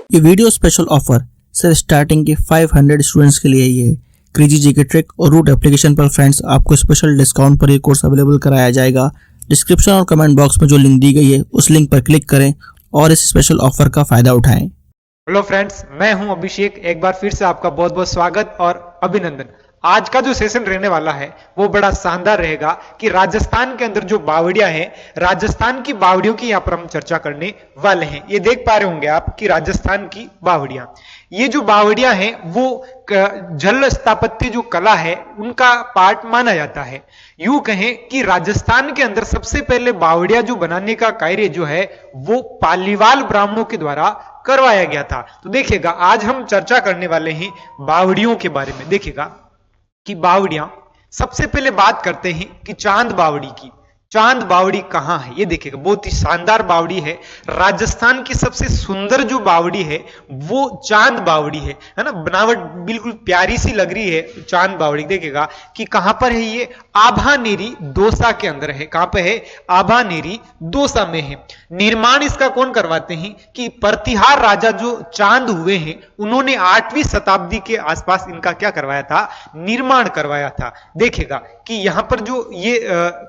ये video special offer सिर्फ starting के 500 स्टूडेंट्स के लिए ही है। क्रेजी जीके ट्रिक और रूट एप्लीकेशन पर फ्रेंड्स आपको स्पेशल डिस्काउंट पर ये कोर्स अवेलेबल कराया जाएगा। डिस्क्रिप्शन और कमेंट बॉक्स में जो लिंक दी गई है उस लिंक पर क्लिक करें और इस स्पेशल ऑफर का फायदा उठाएं। हेलो फ्रेंड्स, मैं हूं अभिषेक। एक बार फिर से आपका बहुत बहुत स्वागत और अभिनंदन। आज का जो सेशन रहने वाला है वो बड़ा शानदार रहेगा कि राजस्थान के अंदर जो बावड़ियां हैं, राजस्थान की बावड़ियों की यहाँ पर हम चर्चा करने वाले हैं। ये देख पा रहे होंगे आप कि राजस्थान की बावड़ियां, ये जो बावड़ियां हैं वो जल स्थापत्य जो कला है उनका पार्ट माना जाता है। यूं कहें कि राजस्थान के अंदर सबसे पहले बावड़ियां जो बनाने का कार्य जो है वो पालीवाल ब्राह्मणों के द्वारा करवाया गया था। तो देखिएगा, आज हम चर्चा करने वाले हैं बावड़ियों के बारे में। देखिएगा कि बावड़ियां, सबसे पहले बात करते हैं कि चांद बावड़ी की। चांद बावड़ी कहां है ये देखिएगा, बहुत ही शानदार बावड़ी है। राजस्थान की सबसे सुंदर जो बावड़ी है वो चांद बावड़ी है ना। बनावट बिल्कुल प्यारी सी लग रही है चांद बावड़ी। देखिएगा कि कहां पर है ये, आभानेरी दौसा के अंदर है। कहां पे है, आभानेरी दौसा में है। निर्माण इसका कौन करवाते हैं कि प्रतिहार राजा जो चांद हुए हैं उन्होंने 8वीं शताब्दी के आसपास इनका क्या करवाया था, निर्माण करवाया था। देखिएगा कि यहां पर जो ये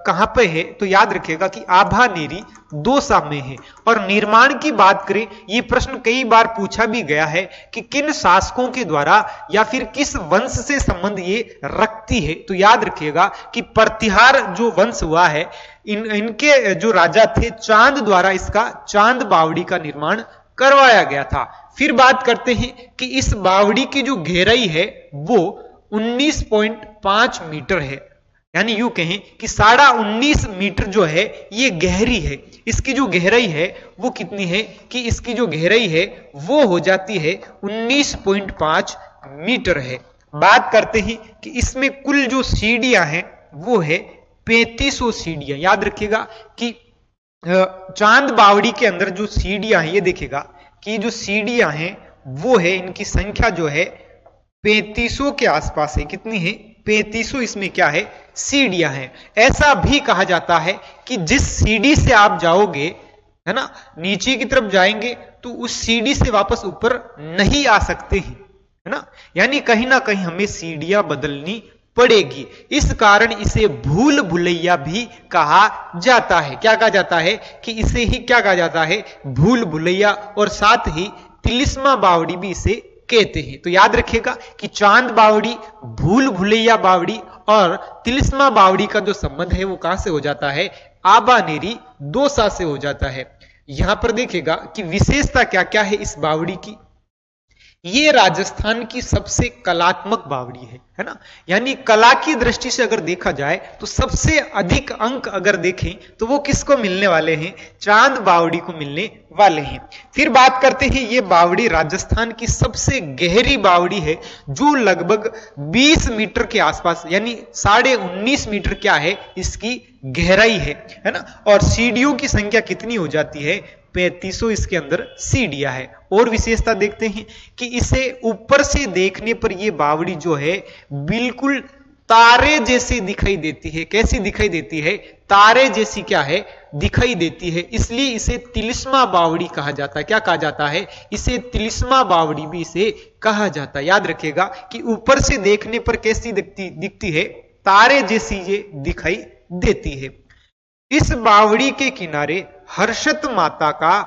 कहां पे है, तो याद रखिएगा कि आभानेरी दौसा में है। और निर्माण की बात करें, ये प्रश्न कई बार पूछा भी गया है कि किन शासकों के द्वारा या फिर किस वंश से संबंध ये रखती है। तो याद रखिएगा कि प्रतिहार जो वंश हुआ है इनके जो राजा थे चांद द्वारा इसका चांद बावड़ी का निर्माण करवाया गया था। फिर बात करते हैं कि इस बावड़ी की जो गहराई है वो 19.5 मीटर है। यानी यूं कहें कि 19.5 मीटर जो है ये गहरी है। इसकी जो गहराई है वो कितनी है कि इसकी जो गहराई है वो हो जाती है 19.5 मीटर है। बात करते हैं कि इसमें कुल जो सीढ़ियां हैं वो है 3500 सीढ़ियां। याद रखिएगा कि चांद बावड़ी के अंदर जो सीढ़ियां हैं, ये देखिएगा कि जो सीढ़ियां हैं वो है, इनकी संख्या जो है 3500 के आसपास है। कितनी है, 3500 इसमें क्या है, सीढ़ियां हैं। ऐसा भी कहा जाता है कि जिस सीढ़ी से आप जाओगे है ना, नीचे की तरफ जाएंगे तो उस सीढ़ी से वापस ऊपर नहीं आ सकते हैं, है ना। यानी कहीं ना कहीं हमें सीढ़ियां बदलनी पड़ेगी। इस कारण इसे भूल भुलैया भी कहा जाता है। क्या कहा जाता है कि इसे ही क्या कहा जाता है, भूल भुलैया। और साथ ही तिलिस्मा बावड़ी भी इसे कहते हैं। तो याद रखिएगा कि चांद बावड़ी, भूल भुलैया बावड़ी और तिलिस्मा बावड़ी का जो संबंध है वो कहां से हो जाता है, आभानेरी दौसा से हो जाता है। यहां पर देखिएगा कि विशेषता क्या क्या है इस बावड़ी की। ये राजस्थान की सबसे कलात्मक बावड़ी है ना। यानी कला की दृष्टि से अगर देखा जाए तो सबसे अधिक अंक अगर देखें तो वो किसको मिलने वाले हैं, चांद बावड़ी को मिलने वाले हैं। फिर बात करते हैं, ये बावड़ी राजस्थान की सबसे गहरी बावड़ी है जो लगभग 20 मीटर के आसपास, यानी 19.5 मीटर क्या है इसकी गहराई है ना। और सीढ़ियों की संख्या कितनी हो जाती है, 3500 इसके अंदर सीढ़ियां है। और विशेषता देखते हैं कि इसे ऊपर से देखने पर यह बावड़ी जो है बिल्कुल तारे जैसी दिखाई देती है। कैसी दिखाई देती है, तारे जैसी क्या है, दिखाई देती है। इसलिए इसे तिलिस्मा बावड़ी कहा जाता है। क्या कहा जाता है, इसे तिलिस्मा बावड़ी भी इसे कहा जाता है। याद रखिएगा कि ऊपर से देखने पर कैसी दिखती है, तारे जैसी ये दिखाई देती है। इस बावड़ी के किनारे हर्षत माता का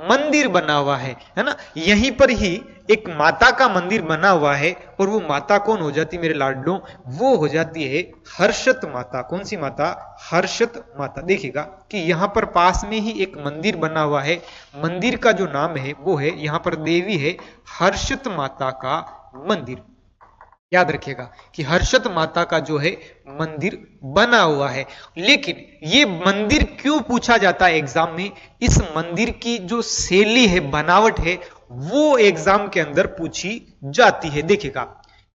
मंदिर बना हुआ है ना। यहीं पर ही एक माता का मंदिर बना हुआ है और वो माता कौन हो जाती मेरे लाडलों, वो हो जाती है हर्षत माता। कौन सी माता, हर्षत माता। देखिएगा कि यहां पर पास में ही एक मंदिर बना हुआ है। मंदिर का जो नाम है वो है, यहां पर देवी है हर्षत माता का मंदिर। याद रखिएगा कि हर्षत माता का जो है मंदिर बना हुआ है। लेकिन ये मंदिर क्यों पूछा जाता है एग्जाम में, इस मंदिर की जो शैली है, बनावट है, वो एग्जाम के अंदर पूछी जाती है। देखिएगा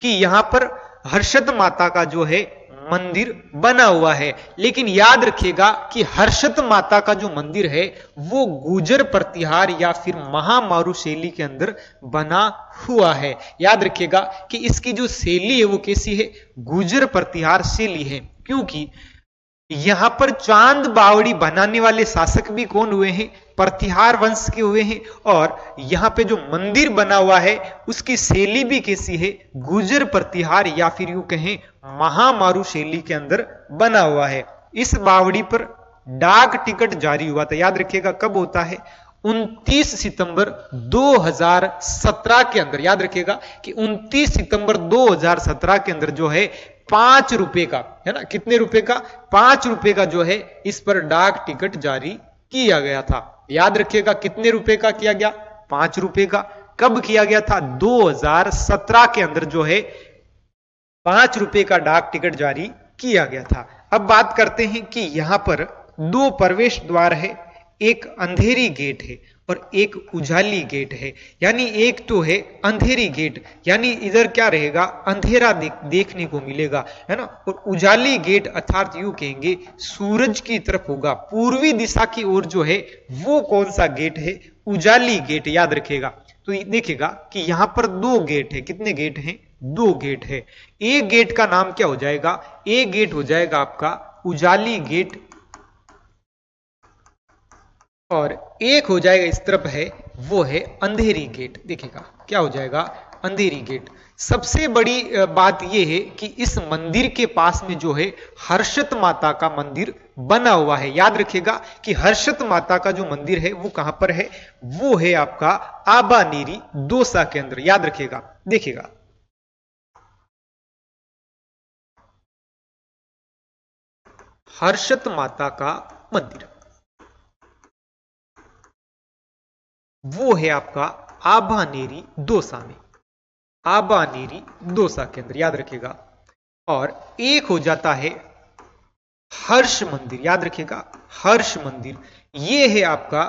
कि यहां पर हर्षत माता का जो है मंदिर बना हुआ है। लेकिन याद रखिएगा कि हर्षत माता का जो मंदिर है वो गुर्जर प्रतिहार या फिर महामारू शैली के अंदर बना हुआ है। याद रखिएगा कि इसकी जो शैली है वो कैसी है, गुर्जर प्रतिहार शैली है। क्योंकि यहां पर चांद बावड़ी बनाने वाले शासक भी कौन हुए हैं? प्रतिहार वंश के हुए हैं। और यहां पे जो मंदिर बना हुआ है उसकी शैली भी कैसी है? गुर्जर प्रतिहार या फिर यूं कहें महामारू शैली के अंदर बना हुआ है। इस बावड़ी पर डाक टिकट जारी हुआ था, याद रखिएगा कब होता है? 29 सितंबर 2017 के अंदर। याद रखिएगा कि 29 सितंबर 2017 के अंदर जो है 5 रुपए का, है ना, कितने रुपए का? 5 रुपए का जो है इस पर डाक टिकट जारी किया गया था। याद रखिएगा कितने रुपए का किया गया? 5 रुपए का। कब किया गया था? 2017 के अंदर जो है 5 रुपए का डाक टिकट जारी किया गया था। अब बात करते हैं कि यहां पर 2 प्रवेश द्वार है, एक अंधेरी गेट है और एक उजाली गेट है। यानी एक तो है अंधेरी गेट, यानी इधर क्या रहेगा? अंधेरा देखने को मिलेगा, है ना। और उजाली गेट अर्थात यूं कहेंगे सूरज की तरफ होगा, पूर्वी दिशा की ओर जो है वो कौन सा गेट है? उजाली गेट। याद रखिएगा। तो देखिएगा कि यहां पर 2 गेट है। कितने गेट हैं? 2 गेट है। एक गेट का नाम क्या हो जाएगा? एक गेट हो जाएगा आपका उजाली गेट और एक हो जाएगा इस तरफ है वो है अंधेरी गेट। देखिएगा क्या हो जाएगा? अंधेरी गेट। सबसे बड़ी बात यह है कि इस मंदिर के पास में जो है हर्षत माता का मंदिर बना हुआ है। याद रखिएगा कि हर्षत माता का जो मंदिर है वो कहां पर है? वो है आपका आबानेरी दौसा के अंदर। याद रखिएगा। देखिएगा हर्षत माता का मंदिर वो है आपका आबानेरी दौसा में, आबानेरी दौसा के अंदर। याद रखिएगा। और एक हो जाता है हर्ष मंदिर। याद रखिएगा हर्ष मंदिर ये है आपका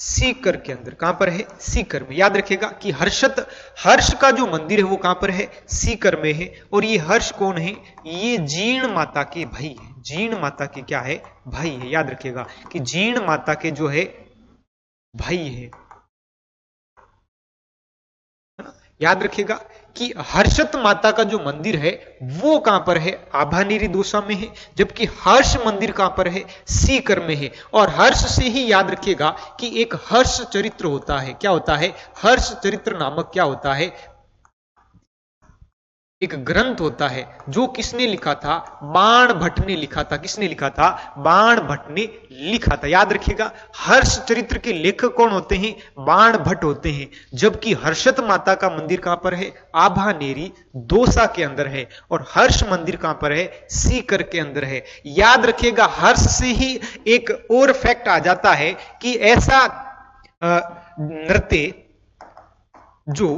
सीकर के अंदर। कहां पर है? सीकर में। याद रखिएगा कि हर्ष का जो मंदिर है वो कहां पर है? सीकर में है। और ये हर्ष कौन है? ये जीर्ण माता के भाई है। जीर्ण माता के क्या है? भाई है। याद रखिएगा कि जीर्ण माता के जो है भाई है। याद रखिएगा कि हर्षत माता का जो मंदिर है वो कहां पर है? आबानेरी दौसा में है। जबकि हर्ष मंदिर कहां पर है? सीकर में है। और हर्ष से ही याद रखिएगा कि एक हर्ष चरित्र होता है। क्या होता है? हर्ष चरित्र नामक क्या होता है? एक ग्रंथ होता है जो किसने लिखा था? बाण भट्ट ने लिखा था। किसने लिखा था? बाण भट्ट ने लिखा था। याद रखिएगा हर्ष चरित्र के लेखक कौन होते हैं? बाण भट्ट होते हैं। जबकि हर्षत माता का मंदिर कहां पर है? आबानेरी दौसा के अंदर है। और हर्ष मंदिर कहां पर है? सीकर के अंदर है। याद रखिएगा हर्ष से ही एक और फैक्ट आ जाता है कि ऐसा नृत्य जो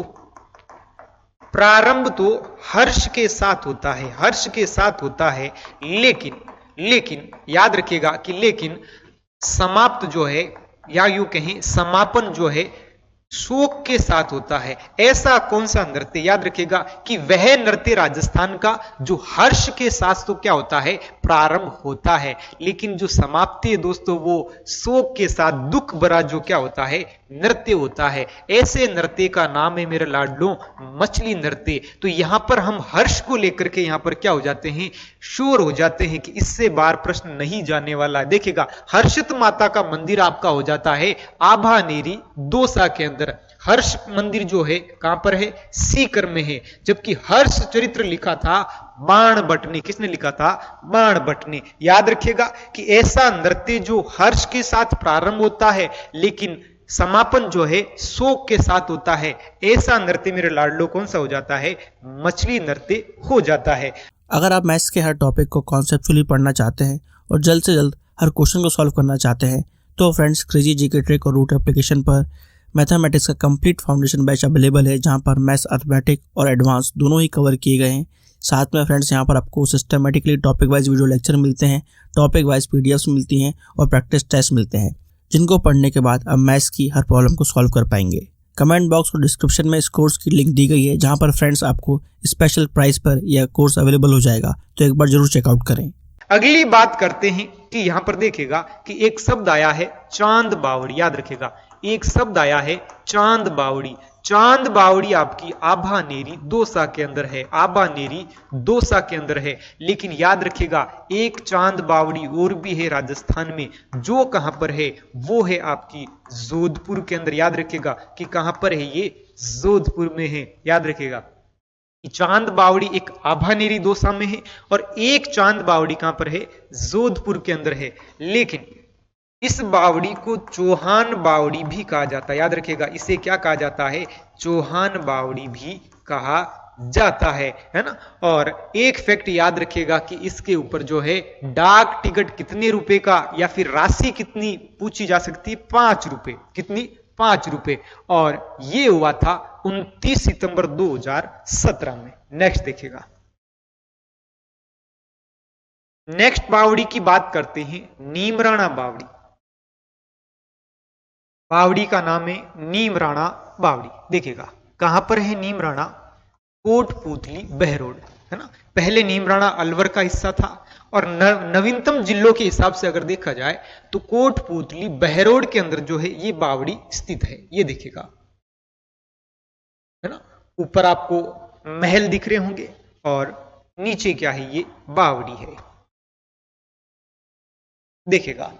प्रारंभ तो हर्ष के साथ होता है, हर्ष के साथ होता है, लेकिन याद रखिएगा कि लेकिन समाप्त जो है या यूं कहें समापन जो है शोक के साथ होता है। ऐसा कौन सा नृत्य? याद रखिएगा कि वह नृत्य राजस्थान का जो हर्ष के साथ तो क्या होता है? प्रारंभ होता है, लेकिन जो समाप्ति है दोस्तों वो शोक के साथ दुख भरा जो क्या होता है? नृत्य होता है। ऐसे नृत्य का नाम है मेरे लाडलो मछली नृत्य। तो यहां पर हम हर्ष को लेकर के यहां पर क्या हो जाते हैं? श्योर हो जाते हैं कि इससे बार प्रश्न नहीं जाने वाला है। देखिएगा हर्षित माता का मंदिर आपका हो जाता है आबानेरी दौसा के अंदर। हर्ष मंदिर जो है कहां पर है? सीकर में है। जबकि हर्ष चरित्र लिखा था बाण भट्ट ने। किसने लिखा था? बाण भट्ट ने। याद रखिएगा कि ऐसा नृत्य जो हर्ष के साथ प्रारंभ होता है लेकिन समापन जो है शोक के साथ होता है, ऐसा नृत्य मेरे लाडलो कौन सा हो जाता है? मछली नृत्य हो जाता है। अगर आप मैथ्स के हर टॉपिक को कॉन्सेप्चुअली पढ़ना चाहते हैं और जल्द से जल्द हर क्वेश्चन को सॉल्व करना चाहते हैं तो फ्रेंड्स क्रेजी जीके ट्रिक और रूट एप्लीकेशन पर मैथमेटिक्स का कंप्लीट फाउंडेशन बैच अवेलेबल है, जहां पर मैथ्स अर्थमेटिक और एडवांस दोनों ही कवर किए गए हैं। साथ में फ्रेंड्स यहां पर आपको systematically topic wise video lecture मिलते हैं, टॉपिक वाइज पीडीएफ्स मिलती हैं और प्रैक्टिस टेस्ट मिलते हैं, जिनको पढ़ने के बाद आप मैथ्स की हर प्रॉब्लम को सॉल्व कर पाएंगे। कमेंट बॉक्स और डिस्क्रिप्शन में इस कोर्स की लिंक दी गई है, जहां पर फ्रेंड्स आपको स्पेशल प्राइस पर यह कोर्स अवेलेबल हो जाएगा, तो एक बार जरूर चेकआउट करें। अगली बात करते हैं कि यहां पर देखिएगा कि एक शब्द आया है चांद बावड़ी। याद रखिएगा एक शब्द आया है चांद बावड़ी। चांद बावड़ी आपकी आभानेरी दौसा के अंदर है, आभानेरी दौसा के अंदर है। लेकिन याद रखिएगा एक चांद बावड़ी और भी है राजस्थान में, जो कहां पर है वो है आपकी जोधपुर के अंदर। याद रखिएगा कि कहां पर है, ये जोधपुर में है। याद रखिएगा चांद बावड़ी एक आभानेरी दौसा में है और एक चांद बावड़ी कहां पर है, जोधपुर के अंदर है। लेकिन इस बावड़ी को चौहान बावड़ी भी कहा जाता है। याद रखिएगा इसे क्या कहा जाता है, चौहान बावड़ी भी कहा जाता है ना। और एक फैक्ट याद रखिएगा कि इसके ऊपर जो है डाक टिकट कितने रुपए का या फिर राशि कितनी पूछी जा सकती है, 5 रुपए। कितनी, 5 रुपए। और ये हुआ था 29 सितंबर 2017 में। नेक्स्ट देखिएगा, नेक्स्ट बावड़ी की बात करते हैं, नीमराणा बावड़ी। बावड़ी का नाम है नीमराणा बावड़ी। देखिएगा कहां पर है नीमराणा, कोटपूतली बहरोड, है ना। पहले नीमराणा अलवर का हिस्सा था और नवीनतम जिलों के हिसाब से अगर देखा जाए तो कोटपूतली बहरोड के अंदर जो है ये बावड़ी स्थित है। ये देखिएगा, है ना। ऊपर आपको महल दिख रहे होंगे और नीचे क्या है, ये बावड़ी है। देखिएगा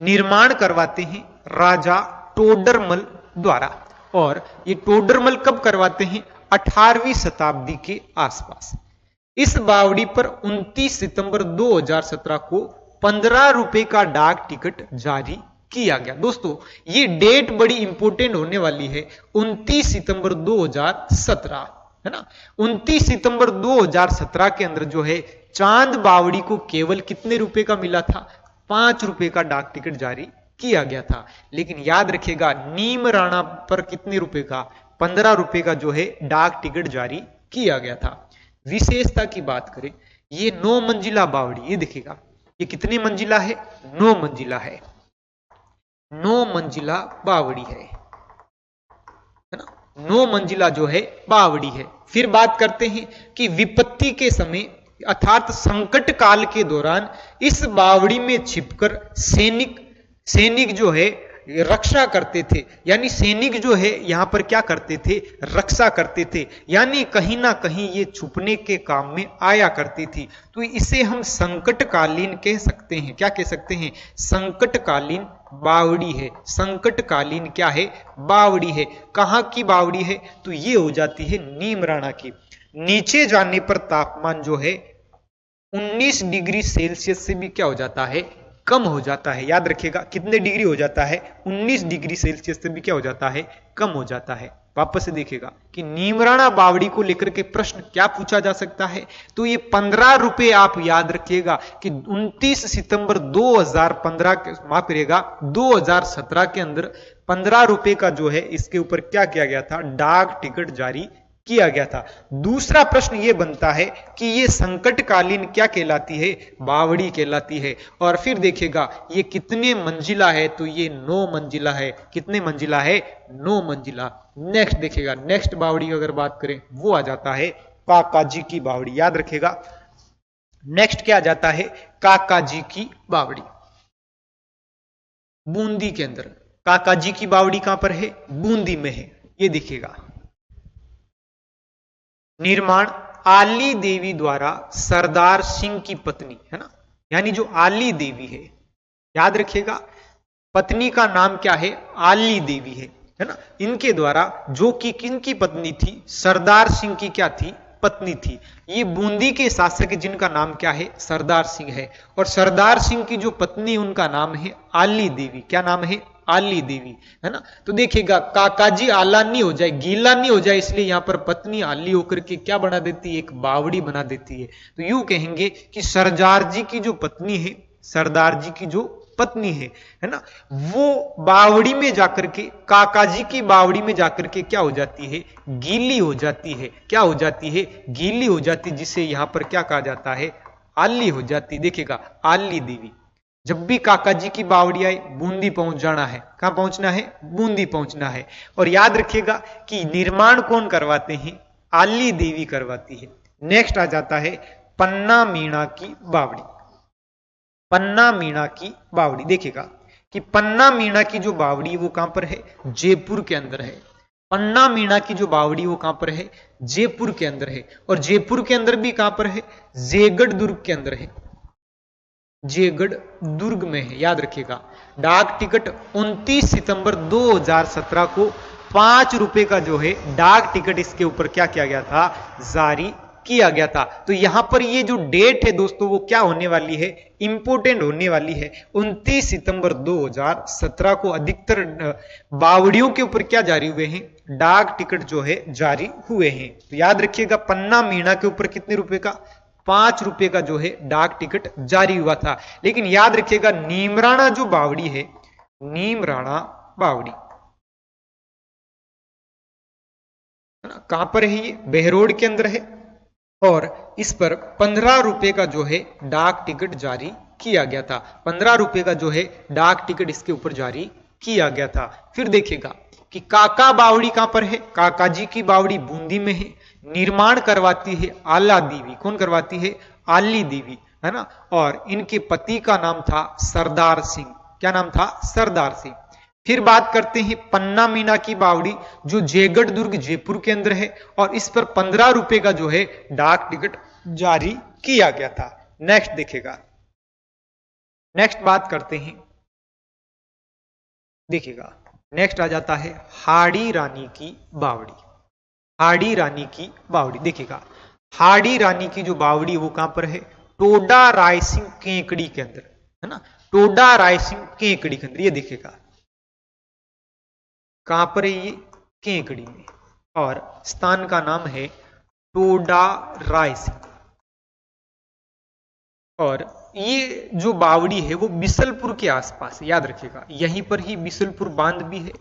निर्माण करवाते हैं राजा टोडरमल द्वारा, और ये टोडरमल कब करवाते हैं, 18वीं शताब्दी के आसपास। इस बावड़ी पर 29 सितंबर 2017 को 15 रुपए का डाक टिकट जारी किया गया। दोस्तों ये डेट बड़ी इंपॉर्टेंट होने वाली है, 29 सितंबर 2017, है ना। 29 सितंबर 2017 के अंदर जो है चांद बावड़ी को केवल कितने रुपए का मिला था, 5 रुपए का डाक टिकट जारी किया गया था। लेकिन याद रखिएगा नीमराणा पर कितने रुपए का, 15 रुपए का जो है डाक टिकट जारी किया गया था। विशेषता की बात करें, ये 9 मंजिला बावड़ी। ये देखिएगा ये कितनी मंजिला है, 9 मंजिला है, 9 मंजिला बावड़ी है ना। 9 मंजिला जो है बावड़ी है। फिर बात करते हैं कि विपत्ति के समय अर्थात संकट काल के दौरान इस बावड़ी में छिपकर सैनिक जो है रक्षा करते थे। यानी सैनिक जो है यहां पर क्या करते थे, रक्षा करते थे, यानी कहीं ना कहीं ये छुपने के काम में आया करती थी। तो इसे हम संकटकालीन कह सकते हैं। क्या कह सकते हैं, संकटकालीन बावड़ी है। संकटकालीन क्या है, बावड़ी है। कहां की बावड़ी है, तो ये हो जाती है नीमराणा की। नीचे जाने पर तापमान जो है 19 डिग्री सेल्सियस से भी क्या हो जाता है, कम हो जाता है। याद रखिएगा कितने डिग्री हो जाता है, 19 डिग्री सेल्सियस से भी क्या हो जाता है, कम हो जाता है। वापस से देखिएगा कि नीमराणा बावड़ी को लेकर के प्रश्न क्या पूछा जा सकता है, तो ये 15 रुपए आप याद रखिएगा कि 29 सितंबर 2015 के माफ करिएगा 2017 के अंदर 15 रुपए का जो है इसके ऊपर क्या किया गया था, डाक टिकट जारी किया गया था। दूसरा प्रश्न यह बनता है कि ये संकटकालीन क्या कहलाती है, बावड़ी कहलाती है। और फिर देखिएगा ये कितने मंजिला है, तो ये 9 मंजिला है। कितने मंजिला है, 9 मंजिला। नेक्स्ट देखिएगा, नेक्स्ट बावड़ी की अगर बात करें वो आ जाता है काकाजी की बावड़ी। याद रखिएगा नेक्स्ट क्या आ जाता है, काकाजी की बावड़ी। बूंदी के अंदर काकाजी की बावड़ी कहां पर है, बूंदी में है। ये देखिएगा निर्माण आली देवी द्वारा सरदार सिंह की पत्नी, है ना। यानी जो आली देवी है, याद रखिएगा पत्नी का नाम क्या है, आली देवी है ना। इनके द्वारा, जो कि किनकी पत्नी थी, सरदार सिंह की क्या थी, पत्नी थी। ये बूंदी के शासक जिनका नाम क्या है, सरदार सिंह है। और सरदार सिंह की जो पत्नी उनका नाम है आली देवी। क्या नाम है, आली देवी, है ना। तो देखिएगा काकाजी आला नहीं हो जाए, गीला नहीं हो जाए, इसलिए यहां पर पत्नी आली होकर के क्या बना देती है, एक बावड़ी बना देती है। तो यूं कहेंगे कि सरदार जी की जो पत्नी है, सरदार जी की जो पत्नी है ना, वो बावड़ी में जाकर के, काकाजी की बावड़ी में जाकर के क्या हो जाती है, गीली हो जाती है। क्या हो जाती है, गीली हो जाती, जिसे यहां पर क्या कहा जाता है, आली हो जाती। देखिएगा आली देवी, जब भी काकाजी की बावड़ी आए बूंदी पहुंच जाना है। कहां पहुंचना है, बूंदी पहुंचना है। और याद रखिएगा कि निर्माण कौन करवाते हैं, आली देवी करवाती है। नेक्स्ट आ जाता है पन्ना मीणा की बावड़ी। पन्ना मीणा की बावड़ी देखिएगा कि पन्ना मीणा की जो बावड़ी वो कहां पर है, जयपुर के अंदर है। पन्ना मीणा की जो बावड़ी वो कहां पर है, जयपुर के अंदर है। और जयपुर के अंदर भी कहां पर है, जयगढ़ दुर्ग के अंदर है, जयगढ़ दुर्ग में है, याद रखिएगा। डाक टिकट 29 सितंबर 2017 को 5 रुपए का जो है डाक टिकट इसके ऊपर क्या किया गया था, जारी किया गया था। तो यहां पर ये जो डेट है दोस्तों वो क्या होने वाली है, इंपोर्टेंट होने वाली है। 29 सितंबर 2017 को अधिकतर बावड़ियों के ऊपर क्या जारी हुए हैं, डाक टिकट जो है जारी हुए हैं। तो याद रखिएगा पन्ना मीणा के ऊपर कितने रुपए का, 5 रुपए का जो है डाक टिकट जारी हुआ था। लेकिन याद रखिएगा नीमराणा जो बावड़ी है, नीमराणा बावड़ी कहां पर है, ये बहरोड के अंदर है। और इस पर 15 रुपए का जो है डाक टिकट जारी किया गया था। 15 रुपए का जो है डाक टिकट इसके ऊपर जारी किया गया था। फिर देखिएगा कि काका बावड़ी कहां पर है, काका जी की बावड़ी बूंदी में है। निर्माण करवाती है आला देवी, कौन करवाती है, आली देवी, है ना। और इनके पति का नाम था सरदार सिंह, क्या नाम था, सरदार सिंह। फिर बात करते हैं पन्ना मीना की बावड़ी जो जयगढ़ दुर्ग जयपुर के अंदर है और इस पर 15 रुपए का जो है डाक टिकट जारी किया गया था। नेक्स्ट देखेगा, नेक्स्ट बात करते हैं, देखिएगा नेक्स्ट आ जाता है हाड़ी रानी की बावड़ी। हाड़ी रानी की बावड़ी देखिएगा, हाड़ी रानी की जो बावड़ी वो कहां पर है, टोडा रायसिंह केकड़ी के अंदर, है ना, टोडा रायसिंह केकड़ी के अंदर। ये देखिएगा कहां पर है, ये केकड़ी में, और स्थान का नाम है टोडा रायसिंह। और ये जो बावड़ी है वो बिसलपुर के आसपास है, याद रखिएगा यहीं पर ही बिसलपुर बांध भी है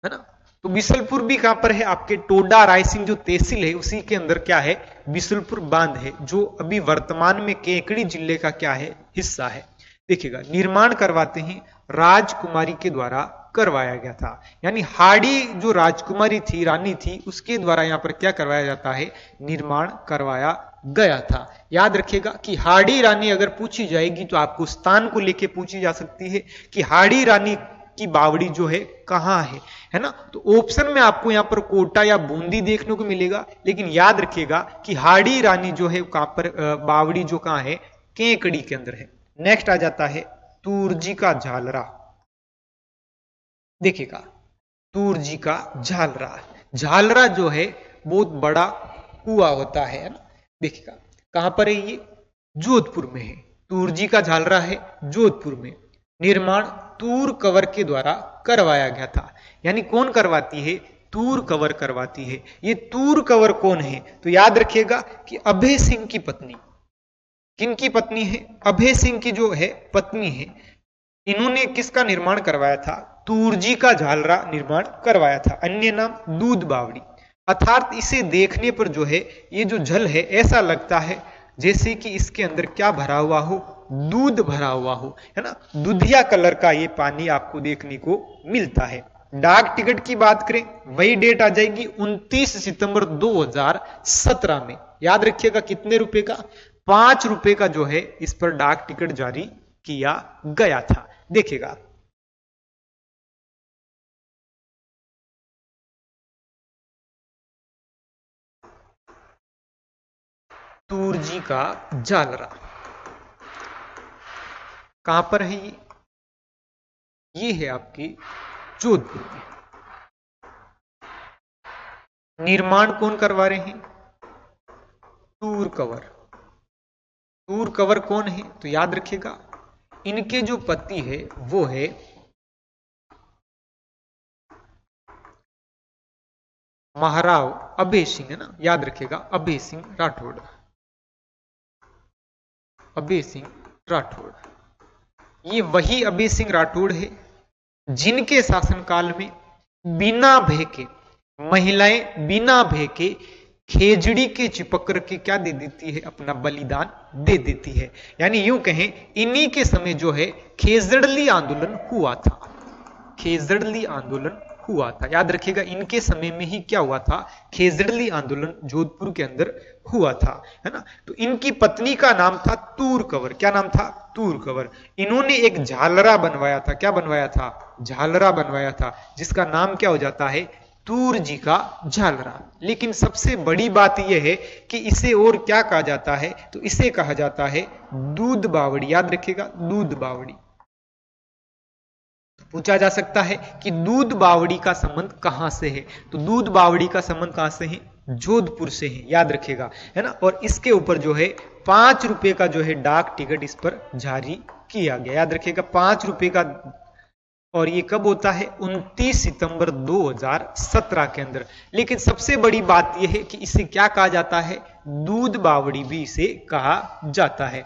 ना। तो बिसलपुर भी कहां पर है, आपके टोडा रायसिंह जो तहसील है उसी के अंदर क्या है, बिसलपुर बांध है, जो अभी वर्तमान में केकड़ी जिले का क्या है, हिस्सा है। देखिएगा निर्माण करवाते हैं राजकुमारी के द्वारा करवाया गया था, यानी हाड़ी जो राजकुमारी थी, रानी थी, उसके द्वारा यहां पर क्या करवाया जाता है, निर्माण करवाया गया था। याद रखिएगा कि हाड़ी रानी अगर पूछी जाएगी तो आपको स्थान को लेके पूछी जा सकती है कि हाड़ी रानी की बावड़ी जो है कहां है ना। तो ऑप्शन में आपको यहां पर कोटा या बूंदी देखने को मिलेगा, लेकिन याद रखिएगा कि हाड़ी रानी जो है कहां पर, बावड़ी जो कहां है, केकड़ी के अंदर है। नेक्स्ट आ जाता है तूरजी का झालरा। देखिएगा तूरजी का झालरा, झालरा जो है बहुत बड़ा कुआं होता है ना। देखिएगा कहां पर है, ये जोधपुर में है। तूरजी का झालरा है जोधपुर में। निर्माण तूर कंवर के द्वारा करवाया गया था, यानी कौन करवाती है, तूर कंवर करवाती है। ये तूर कंवर कौन है, तो याद रखिएगा कि अभय सिंह की पत्नी, किनकी पत्नी है, अभय सिंह की जो है पत्नी है। इन्होंने किसका निर्माण करवाया था, तूरजी का झालरा निर्माण करवाया था, अन्य नाम दूध बावड़ी। अर्थात इसे देखने पर जो है ये जो जल है ऐसा लगता है जैसे कि इसके अंदर क्या भरा हुआ हो, दूध भरा हुआ हो, है ना। दूधिया कलर का ये पानी आपको देखने को मिलता है। डाक टिकट की बात करें, वही डेट आ जाएगी 29 सितंबर 2017 में। याद रखिएगा कितने रुपए का, 5 रुपए का जो है इस पर डाक टिकट जारी किया गया था। देखिएगा तूरजी का झालरा कहां पर है, ये है आपकी जोधपुर में। निर्माण कौन करवा रहे हैं, तूर कंवर। तूर कंवर कौन है, तो याद रखिएगा इनके जो पति है वो है महाराव अभय सिंह, है ना। याद रखिएगा अभय सिंह राठौड़, अभय सिंह राठौड़। ये वही अभय सिंह राठौड़ है जिनके शासनकाल में बिना भय के महिलाएं बिना भय के खेजड़ी के चिपक के क्या दे देती है, अपना बलिदान दे देती है। यानी यूं कहें इन्हीं के समय जो है खेजड़ली आंदोलन हुआ था, खेजड़ली आंदोलन हुआ था। याद रखिएगा, इनके समय में ही क्या हुआ था, खेजड़ली आंदोलन जोधपुर के अंदर हुआ था, है ना। तो इनकी पत्नी का नाम था तूर कंवर। क्या नाम था, तूर कंवर। इन्होंने एक झालरा बनवाया था। क्या बनवाया था, झालरा बनवाया था, जिसका नाम क्या हो जाता है, तूर जी का झालरा। लेकिन सबसे बड़ी बात यह है कि इसे और क्या कहा जाता है, तो इसे कहा जाता है दूध बावड़ी। याद रखिएगा, दूध बावड़ी। पूछा जा सकता है कि दूध बावड़ी का संबंध कहां से है, तो दूध बावड़ी का संबंध कहां से है, जोधपुर से है। याद रखिएगा, है ना। और इसके ऊपर जो है 5 रुपए का जो है डाक टिकट इस पर जारी किया गया। याद रखिएगा, 5 रुपए का। और ये कब होता है, 29 सितंबर 2017 के अंदर। लेकिन सबसे बड़ी बात यह है कि इसे क्या कहा जाता है, दूध बावड़ी भी इसे कहा जाता है।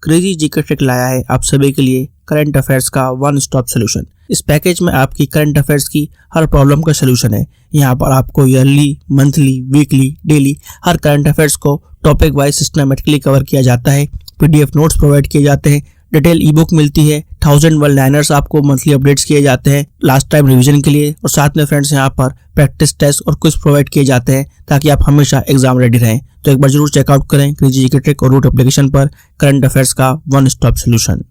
क्रेजी जीके ट्रिक लाया है आप सभी के लिए करंट अफेयर्स का वन स्टॉप सोल्यूशन। इस पैकेज में आपकी करंट अफेयर्स की हर प्रॉब्लम का सोल्यूशन है। यहाँ पर आपको ईयरली, मंथली, वीकली, डेली हर करंट अफेयर्स को टॉपिक वाइज सिस्टमेटिकली कवर किया जाता है। पीडीएफ नोट्स प्रोवाइड किए जाते हैं, डिटेल ई बुक मिलती है, 1000 वर्ड लाइनर्स आपको मंथली अपडेट्स किए जाते हैं लास्ट टाइम रिवीजन के लिए, और साथ में फ्रेंड्स यहाँ पर प्रैक्टिस टेस्ट और क्विज प्रोवाइड किए जाते हैं ताकि आप हमेशा एग्जाम रेडी रहें। तो एक बार जरूर चेकआउट करें क्रेजी जीके ट्रिक और रूट एप्लीकेशन पर करंट अफेयर्स का वन स्टॉप सोल्यूशन।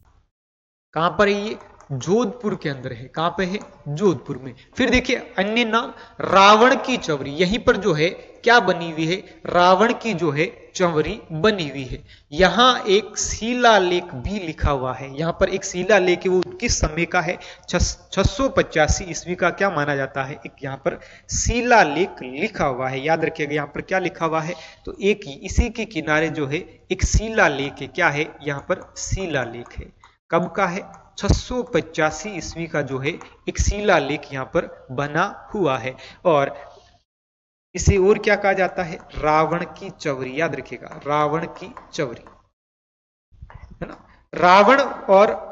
कहां पर है ये, जोधपुर के अंदर है। कहां पे है, जोधपुर में। फिर देखिए अन्य नाम, रावण की चंवरी। यहीं पर जो है क्या बनी हुई है, रावण की जो है चंवरी बनी हुई है। यहां एक शिलालेख भी लिखा हुआ है। यहां पर एक शिलालेख है, वो किस समय का है, 685 ईस्वी का क्या माना जाता है, एक यहां पर शिलालेख लिखा हुआ है। याद रखिएगा, यहां पर क्या लिखा हुआ है, तो एक ही इसी के किनारे जो है एक शिलालेख है। क्या है, यहां पर शिलालेख है। कब का है, 685 ईस्वी का जो है एक शिलालेख यहां पर बना हुआ है। और इसे और क्या कहा जाता है, रावण की चंवरी। याद रखिएगा, रावण की चंवरी, है ना। रावण और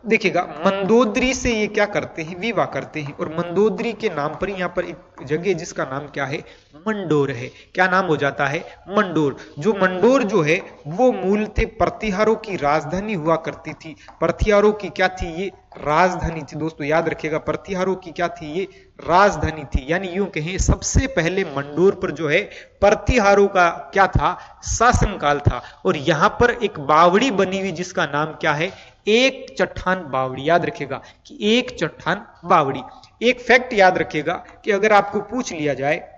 देखिएगा मंदोदरी से ये क्या करते हैं, विवाह करते हैं। और मंदोदरी के नाम पर यहाँ पर एक जगह है जिसका नाम क्या है, मंडोर है। क्या नाम हो जाता है, मंडोर। जो मंडोर जो है वो मूलतः प्रतिहारों की राजधानी हुआ करती थी। प्रतिहारों की क्या थी, ये राजधानी थी। दोस्तों याद रखिएगा, प्रतिहारों की क्या थी, ये राजधानी थी। यानी यूं कहें सबसे पहले मंडोर पर जो है प्रतिहारों का क्या था, शासनकाल था। और यहां पर एक बावड़ी बनी हुई जिसका नाम क्या है, एक चट्टान बावड़ी। याद रखिएगा कि एक चट्टान बावड़ी। एक फैक्ट याद रखिएगा कि अगर आपको पूछ लिया जाए,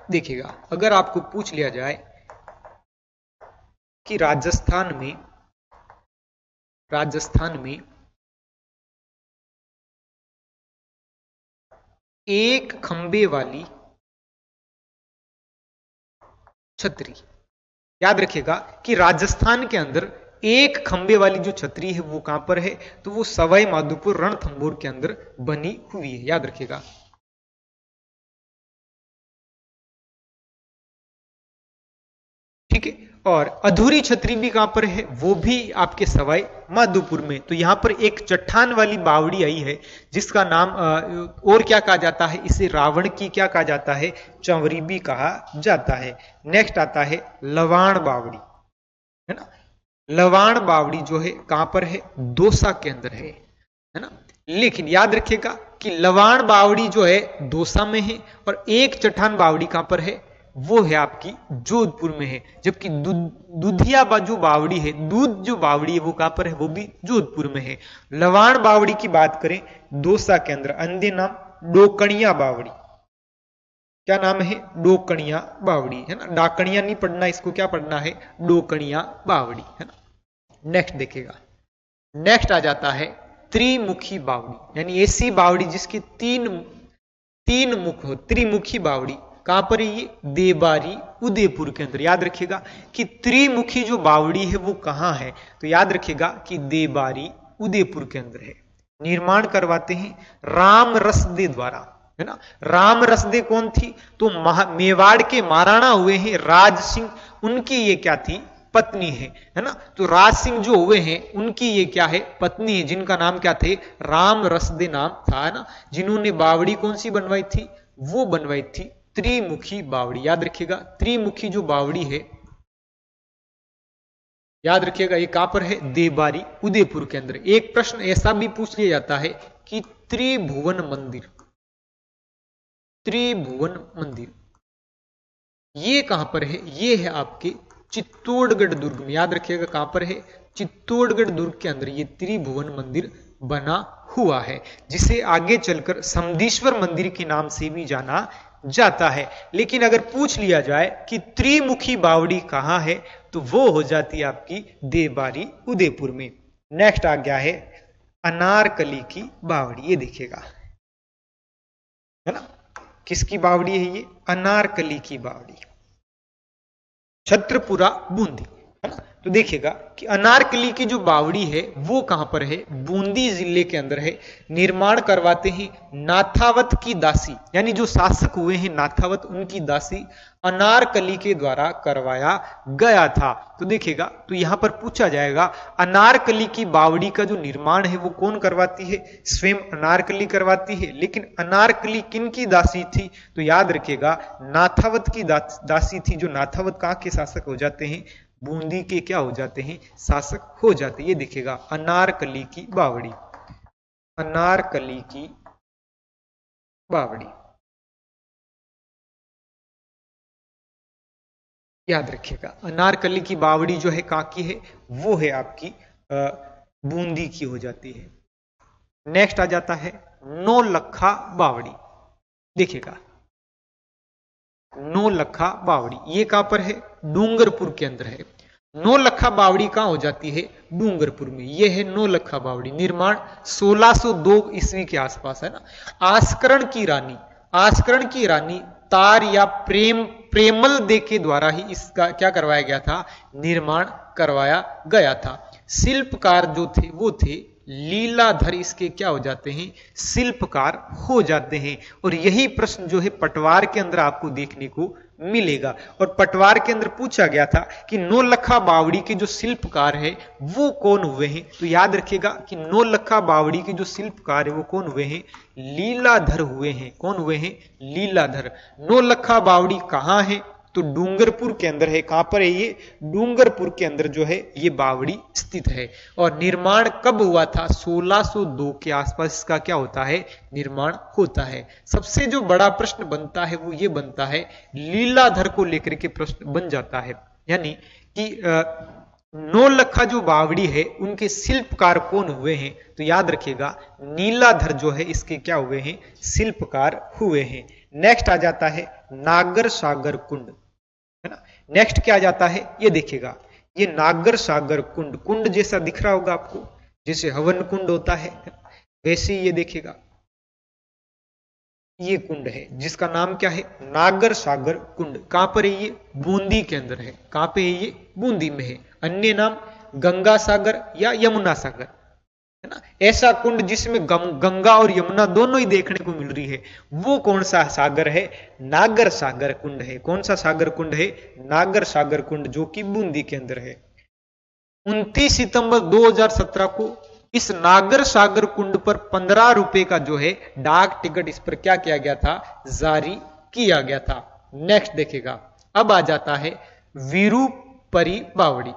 देखिएगा अगर आपको पूछ लिया जाए कि राजस्थान में एक खंबे वाली छतरी, याद रखिएगा कि राजस्थान के अंदर एक खंबे वाली जो छतरी है वो कहां पर है, तो वो सवाई माधोपुर रणथंभौर के अंदर बनी हुई है। याद रखिएगा। ठीक है। और अधूरी छतरी भी कहां पर है, वो भी आपके सवाई माधोपुर में। तो यहां पर एक चट्टान वाली बावड़ी आई है जिसका नाम और क्या कहा जाता है, इसे रावण की क्या कहा जाता है, चंवरी भी कहा जाता है। नेक्स्ट आता है लवाण बावड़ी, है ना। लवाण बावड़ी जो है कहां पर है, दौसा के अंदर है ना। लेकिन याद रखिएगा कि लवाण बावड़ी जो है दौसा में है और एक चट्टान बावड़ी कहां पर है, वो है आपकी जोधपुर में है। जबकि दुधिया जो बावड़ी है, दूध जो बावड़ी है वो कहां पर है, वो भी जोधपुर में है। लवाण बावड़ी की बात करें दौसा के अंदर, अन्य नाम डोकणिया बावड़ी। क्या नाम है, डोकणिया बावड़ी, है ना। डाकणिया नहीं पढ़ना, इसको क्या पढ़ना है, डोकणिया बावड़ी, है ना। नेक्स्ट देखिएगा, नेक्स्ट आ जाता है त्रिमुखी बावड़ी, यानी ऐसी बावड़ी जिसके तीन मुख हो, त्रिमुखी बावड़ी। कहां पर है ये, देबारी उदयपुर के अंदर। याद रखिएगा कि त्रिमुखी जो बावड़ी है वो कहां है, तो याद रखिएगा कि देबारी उदयपुर के अंदर है। निर्माण करवाते हैं राम रसदे द्वारा, है ना। राम रसदे कौन थी, तो मेवाड़ के महाराणा हुए हैं राज सिंह, उनकी ये क्या थी, पत्नी है ना। तो राज सिंह जो हुए हैं उनकी ये क्या है, पत्नी है, जिनका नाम क्या थे, राम रसदे नाम था, है ना। जिन्होंने बावड़ी कौन सी बनवाई थी, वो बनवाई थी त्रिमुखी बावड़ी। याद रखिएगा त्रिमुखी जो बावड़ी है, याद रखिएगा ये कहां पर है, देबारी उदयपुर के अंदर। एक प्रश्न ऐसा भी पूछ लिया जाता है कि त्रिभुवन मंदिर। त्रिभुवन मंदिर ये कहां पर है? ये है आपके चित्तौड़गढ़ दुर्ग में। याद रखिएगा कहां पर है? चित्तौड़गढ़ दुर्ग के अंदर ये त्रिभुवन मंदिर बना हुआ है, जिसे आगे चलकर समधीश्वर मंदिर के नाम से भी जाना जाता है। लेकिन अगर पूछ लिया जाए कि त्रिमुखी बावड़ी कहां है, तो वो हो जाती है आपकी देवबारी उदयपुर में। नेक्स्ट आ गया है अनारकली की बावड़ी। ये देखिएगा, है ना, किसकी बावड़ी है ये? अनारकली की बावड़ी, छत्रपुरा बूंदी, है ना। तो देखिएगा कि अनारकली की जो बावड़ी है वो कहां पर है? बूंदी जिले के अंदर है। निर्माण करवाते हैं नाथावत की दासी, यानी जो शासक हुए हैं नाथावत, उनकी दासी अनारकली के द्वारा करवाया गया था। तो देखिएगा, तो यहां पर पूछा जाएगा अनारकली की बावड़ी का जो निर्माण है वो कौन करवाती है? स्वयं अनारकली करवाती है। लेकिन अनारकली किन की दासी थी? तो याद रखिएगा नाथावत की दासी थी। जो नाथावत कहां के शासक हो जाते हैं? बूंदी के क्या हो जाते हैं? शासक हो जाते हैं। ये देखिएगा अनारकली की बावड़ी, अनारकली की बावड़ी याद रखिएगा। अनारकली की बावड़ी जो है कहां की है? वो है आपकी बूंदी की हो जाती है। नेक्स्ट आ जाता है नौलखा बावड़ी। देखिएगा नौलखा बावड़ी ये कहां पर है? डूंगरपुर के अंदर है। नौलखा बावड़ी कहां हो जाती है? डूंगरपुर में। ये है नौलखा बावड़ी। निर्माण 1602 ईस्वी के आसपास, है ना। आस्करण की रानी तार या प्रेमल दे के द्वारा ही इसका क्या करवाया गया था? निर्माण करवाया गया था। शिल्पकार जो थे वो थे लीलाधर, इसके क्या हो जाते हैं? शिल्पकार हो जाते हैं। और यही प्रश्न जो है पटवार के अंदर आपको देखने को मिलेगा। और पटवार के अंदर पूछा गया था कि नौलखा बावड़ी के जो शिल्पकार है वो कौन हुए हैं? तो याद रखिएगा कि नौलखा बावड़ी के जो शिल्पकार है वो कौन हुए हैं? लीलाधर हुए हैं। कौन हुए हैं? लीलाधर। नौलखा बावड़ी कहां है? तो डूंगरपुर के अंदर है। कहां पर है ये? डूंगरपुर के अंदर जो है ये बावड़ी स्थित है। और निर्माण कब हुआ था? 1602 के आसपास इसका क्या होता है? निर्माण होता है। सबसे जो बड़ा प्रश्न बनता है वो ये बनता है, लीलाधर को लेकर के प्रश्न बन जाता है, यानी कि नौलखा जो बावड़ी है उनके शिल्पकार कौन हुए हैं? तो याद रखिएगा नीलाधर जो है इसके क्या हुए हैं? शिल्पकार हुए हैं। नेक्स्ट आ जाता है नागर सागर कुंड, है ना। नेक्स्ट क्या आ जाता है? ये देखिएगा, ये नागर सागर कुंड, कुंड जैसा दिख रहा होगा आपको, जैसे हवन कुंड होता है वैसे ही ये देखिएगा, ये कुंड है जिसका नाम क्या है? नागर सागर कुंड। कहां पर है ये? बूंदी के अंदर है। कहां पे है ये? बूंदी में है। अन्य नाम गंगा सागर या यमुना सागर, है ना। ऐसा कुंड जिसमें गंगा और यमुना दोनों ही देखने को मिल रही है, वो कौन सा सागर है? नागर सागर कुंड है। कौन सा सागर कुंड है? नागर सागर कुंड, जो कि बूंदी के अंदर है। 29 सितंबर 2017 को इस नागर सागर कुंड पर 15 रुपए का जो है डाक टिकट इस पर क्या किया गया था? जारी किया गया था। नेक्स्ट देखेगा, अब आ जाता है वीरूपरी बावड़ी।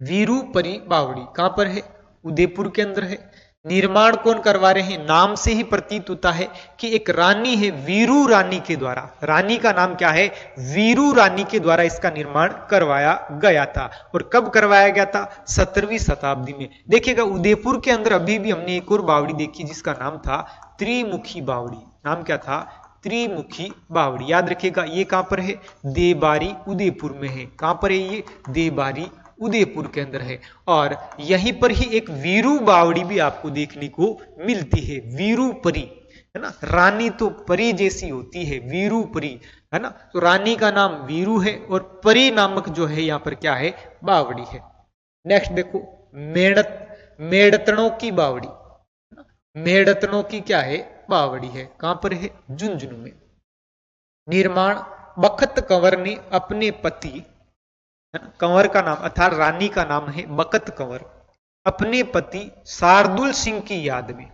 वीरूपरी बावड़ी कहां पर है? उदयपुर के अंदर है। निर्माण कौन करवा रहे हैं? नाम से ही प्रतीत होता है कि एक रानी है वीरू रानी के द्वारा, रानी का नाम क्या है? वीरू रानी के द्वारा इसका निर्माण करवाया गया था। और कब करवाया गया था? 17वीं शताब्दी में। देखिएगा उदयपुर के अंदर अभी भी हमने एक और बावड़ी देखी जिसका नाम था त्रिमुखी बावड़ी। नाम क्या था? त्रिमुखी बावड़ी। याद रखिएगा ये कहां पर है? देवबारी उदयपुर में है। कहां पर है ये? देवबारी उदयपुर के अंदर है। और यहीं पर ही एक वीरू बावड़ी भी आपको देखने को मिलती है, वीरूपरी, है ना। रानी तो परी जैसी होती है, वीरूपरी, है ना। तो रानी का नाम वीरू है और परी नामक जो है यहां पर क्या है? बावड़ी है। नेक्स्ट देखो मेड़तनों की बावड़ी। मेड़तनों की क्या है? बावड़ी है। कहां पर है? झुंझुनू में। निर्माण बखत कंवर ने अपने पति, कंवर का नाम अर्थात रानी का नाम है बखत कंवर, अपने पति शार्दुल सिंह की याद में,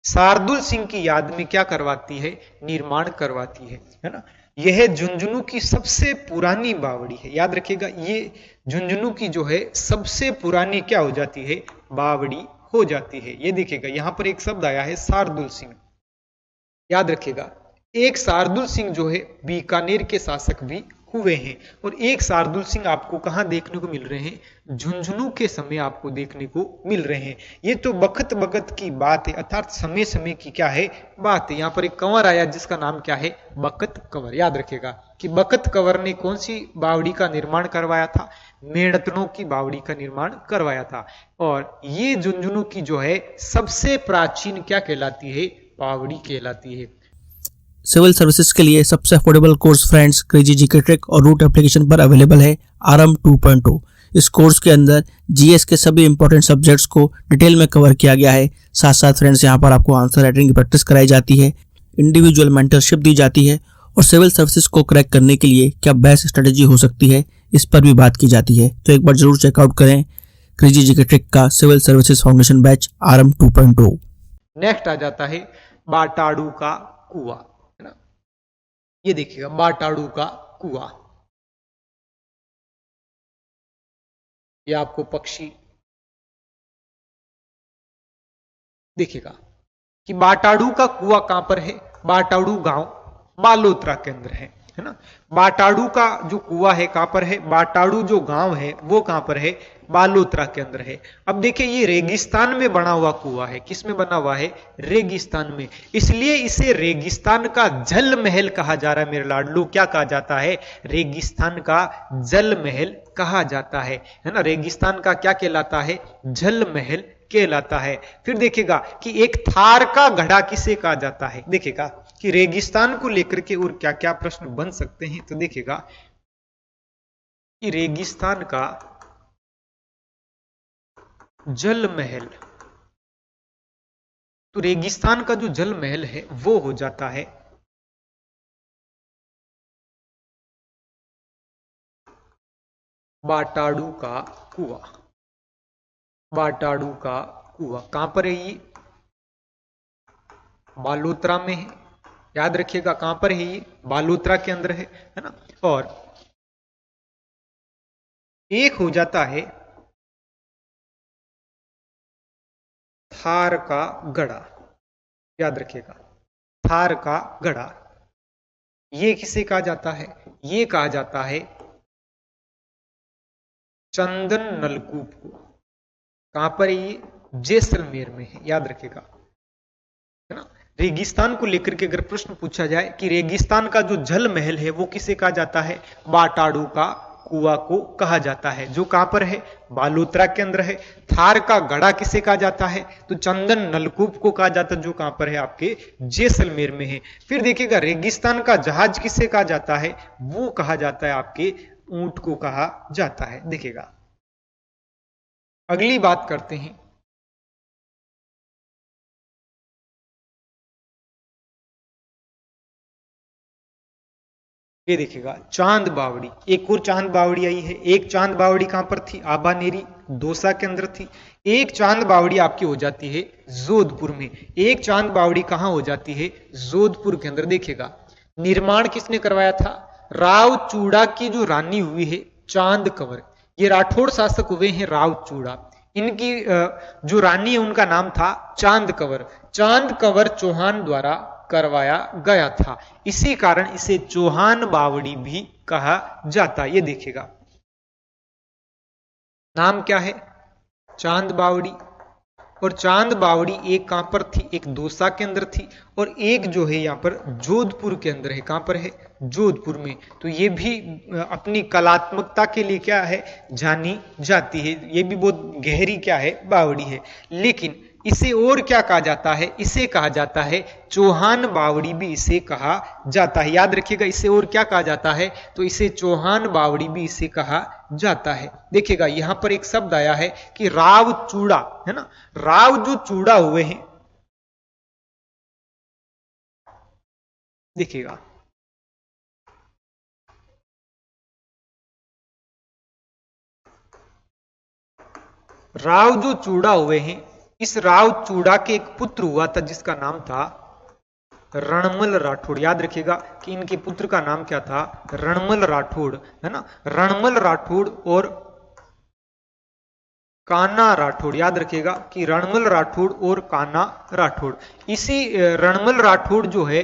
शार्दुल सिंह की याद में क्या करवाती है? निर्माण करवाती है ना। यह झुंझुनू की सबसे पुरानी बावड़ी है। याद रखिएगा ये झुंझुनू की जो है सबसे पुरानी क्या हो जाती है? बावड़ी हो जाती है। ये देखिएगा यहाँ पर एक शब्द आया है शार्दुल सिंह, याद रखिएगा। एक शार्दुल सिंह जो है बीकानेर के शासक भी हुए हैं, और एक शार्दुल सिंह आपको कहाँ देखने को मिल रहे हैं, झुंझुनू के समय आपको देखने को मिल रहे हैं। ये तो बखत बखत की बात है, अर्थात समय समय की क्या है, बात है। यहाँ पर एक कंवर आया जिसका नाम क्या है, बखत कंवर। याद रखिएगा कि बखत कंवर ने कौन सी बावड़ी का निर्माण करवाया था, मेड़तनों की बावड़ी का निर्माण करवाया था। और ये झुंझुनू की जो है सबसे प्राचीन क्या कहलाती है, बावड़ी कहलाती है। सिविल सर्विसेज के लिए सबसे affordable course friends crazy GK trick और रूट एप्लीकेशन पर अवेलेबल है आरएम 2.0। इस कोर्स के अंदर जीएस के सभी इंपॉर्टेंट सब्जेक्ट्स को डिटेल में कवर किया गया है। साथ साथ फ्रेंड्स यहाँ पर आपको आंसर राइटिंग की प्रैक्टिस कराई जाती है, इंडिविजुअल मेंटरशिप दी जाती है, और सिविल सर्विसेज को क्रैक करने के लिए क्या बेस्ट स्ट्रेटेजी हो सकती है इस पर भी बात की जाती है। तो एक बार जरूर चेकआउट करें क्रेजी जीके ट्रिक का civil services foundation batch RM 2.0। Next आ जाता है बाटाड़ू का कुआं, है ना। ये देखिएगा बाटाड़ू का कुआं, ये आपको पक्षी देखिएगा कि बाटाड़ू का कुआं कहां पर है, बाटाड़ू गांव बालोतरा के अंदर है ना। बाटाड़ू का जो कुआं है कहां पर है, बाटाड़ू जो गांव है वो कहां पर है, बालोतरा के अंदर है। अब देखिए ये रेगिस्तान में बना हुआ कुआं है, किस में बना हुआ है, रेगिस्तान में, इसलिए इसे रेगिस्तान का जल महल कहा जा रहा है मेरे लाडलू। क्या कहा जाता है, रेगिस्तान का जल महल कहा जाता है ना। रेगिस्तान का क्या कहलाता है, जल महल कहलाता है। फिर देखिएगा कि एक थार का घड़ा किसे कहा जाता है, देखिएगा कि रेगिस्तान को लेकर के और क्या क्या प्रश्न बन सकते हैं। तो देखिएगा कि रेगिस्तान का जल महल, तो रेगिस्तान का जो जल महल है वो हो जाता है बाटाड़ू का कुआं। बाटाड़ू का कुआं कहां पर है, ये बालोतरा में है। याद रखिएगा कहां पर है, ये बालोतरा के अंदर है ना। और एक हो जाता है थार का गड़ा, याद रखिएगा थार का गड़ा, ये किसे कहा जाता है, ये कहा जाता है चंदन नलकूप को। कहां पर है ये, जैसलमेर में है। याद रखिएगा है ना। रेगिस्तान को लेकर के अगर प्रश्न पूछा जाए कि रेगिस्तान का जो जल महल है वो किसे कहा जाता है, बाटाड़ू का कुआं को कहा जाता है, जो कहां पर है, बालोतरा के अंदर है। थार का गड़ा किसे कहा जाता है, तो चंदन नलकूप को कहा जाता है, जो कहां पर है, आपके जैसलमेर में है। फिर देखिएगा रेगिस्तान का जहाज किसे कहा जाता है, वो कहा जाता है आपके ऊंट को कहा जाता है। देखिएगा अगली बात करते हैं, ये देखिएगा चांद बावड़ी, एक और चांद बावड़ी आई है। एक चांद बावड़ी कहां पर थी, आबानेरी दौसा के अंदर थी। एक चांद बावड़ी आपकी हो जाती है जोधपुर में। एक चांद बावड़ी कहां हो जाती है, जोधपुर के अंदर। देखिएगा निर्माण किसने करवाया था, राव चूड़ा की जो रानी हुई है चांद कंवर, ये राठौड़ शासक हुए हैं राव चूड़ा, इनकी जो रानी है उनका नाम था चांद कंवर। चांद कंवर चौहान द्वारा करवाया गया था, इसी कारण इसे चौहान बावड़ी भी कहा जाता है। ये देखिएगा नाम क्या है, चांद बावड़ी। और चांद बावड़ी एक कहां पर थी, एक दौसा के अंदर थी, और एक जो है यहां पर जोधपुर के अंदर है। कहां पर है, जोधपुर में। तो ये भी अपनी कलात्मकता के लिए क्या है, जानी जाती है। ये भी बहुत गहरी क्या है, बावड़ी है। लेकिन इसे और क्या कहा जाता है, इसे कहा जाता है चौहान बावड़ी भी इसे कहा जाता है। याद रखिएगा इसे और क्या कहा जाता है, तो इसे चौहान बावड़ी भी इसे कहा जाता है। देखिएगा यहां पर एक शब्द आया है कि राव चूड़ा, है ना। राव जो चूड़ा हुए हैं, देखिएगा राव जो चूड़ा हुए हैं, इस राव चूड़ा के एक पुत्र हुआ था जिसका नाम था रणमल राठौड़। याद रखिएगा कि इनके पुत्र का नाम क्या था, रणमल राठौड़, है ना। रणमल राठौड़ और कान्हा राठौड़। याद रखिएगा कि रणमल राठौड़ और कान्हा राठौड़। इसी रणमल राठौड़ जो है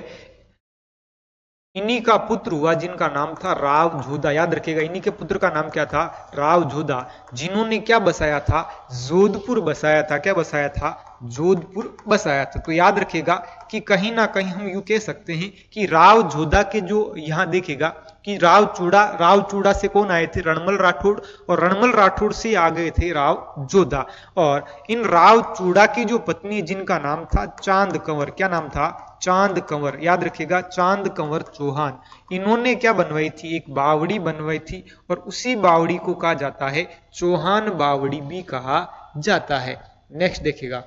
इन्हीं का पुत्र हुआ जिनका नाम था राव जोधा। याद रखिएगा इन्हीं के पुत्र का नाम क्या था? राव जोधा, जिन्होंने क्या बसाया था? जोधपुर बसाया था। क्या बसाया था? जोधपुर बसाया था। तो याद रखिएगा कि कहीं ना कहीं हम यूं कह सकते हैं कि राव जोधा के जो यहां देखिएगा कि राव चूड़ा से कौन आए थे? रणमल राठौड़, और रणमल राठौड़ से आ गए थे राव जोधा। और इन राव चूड़ा की जो पत्नी जिनका नाम था चांद कंवर। क्या नाम था? चांद कंवर। याद रखिएगा चांद कंवर चौहान। इन्होंने क्या बनवाई थी? एक बावड़ी बनवाई थी, और उसी बावड़ी को कहा जाता है चौहान बावड़ी भी कहा जाता है। नेक्स्ट देखिएगा,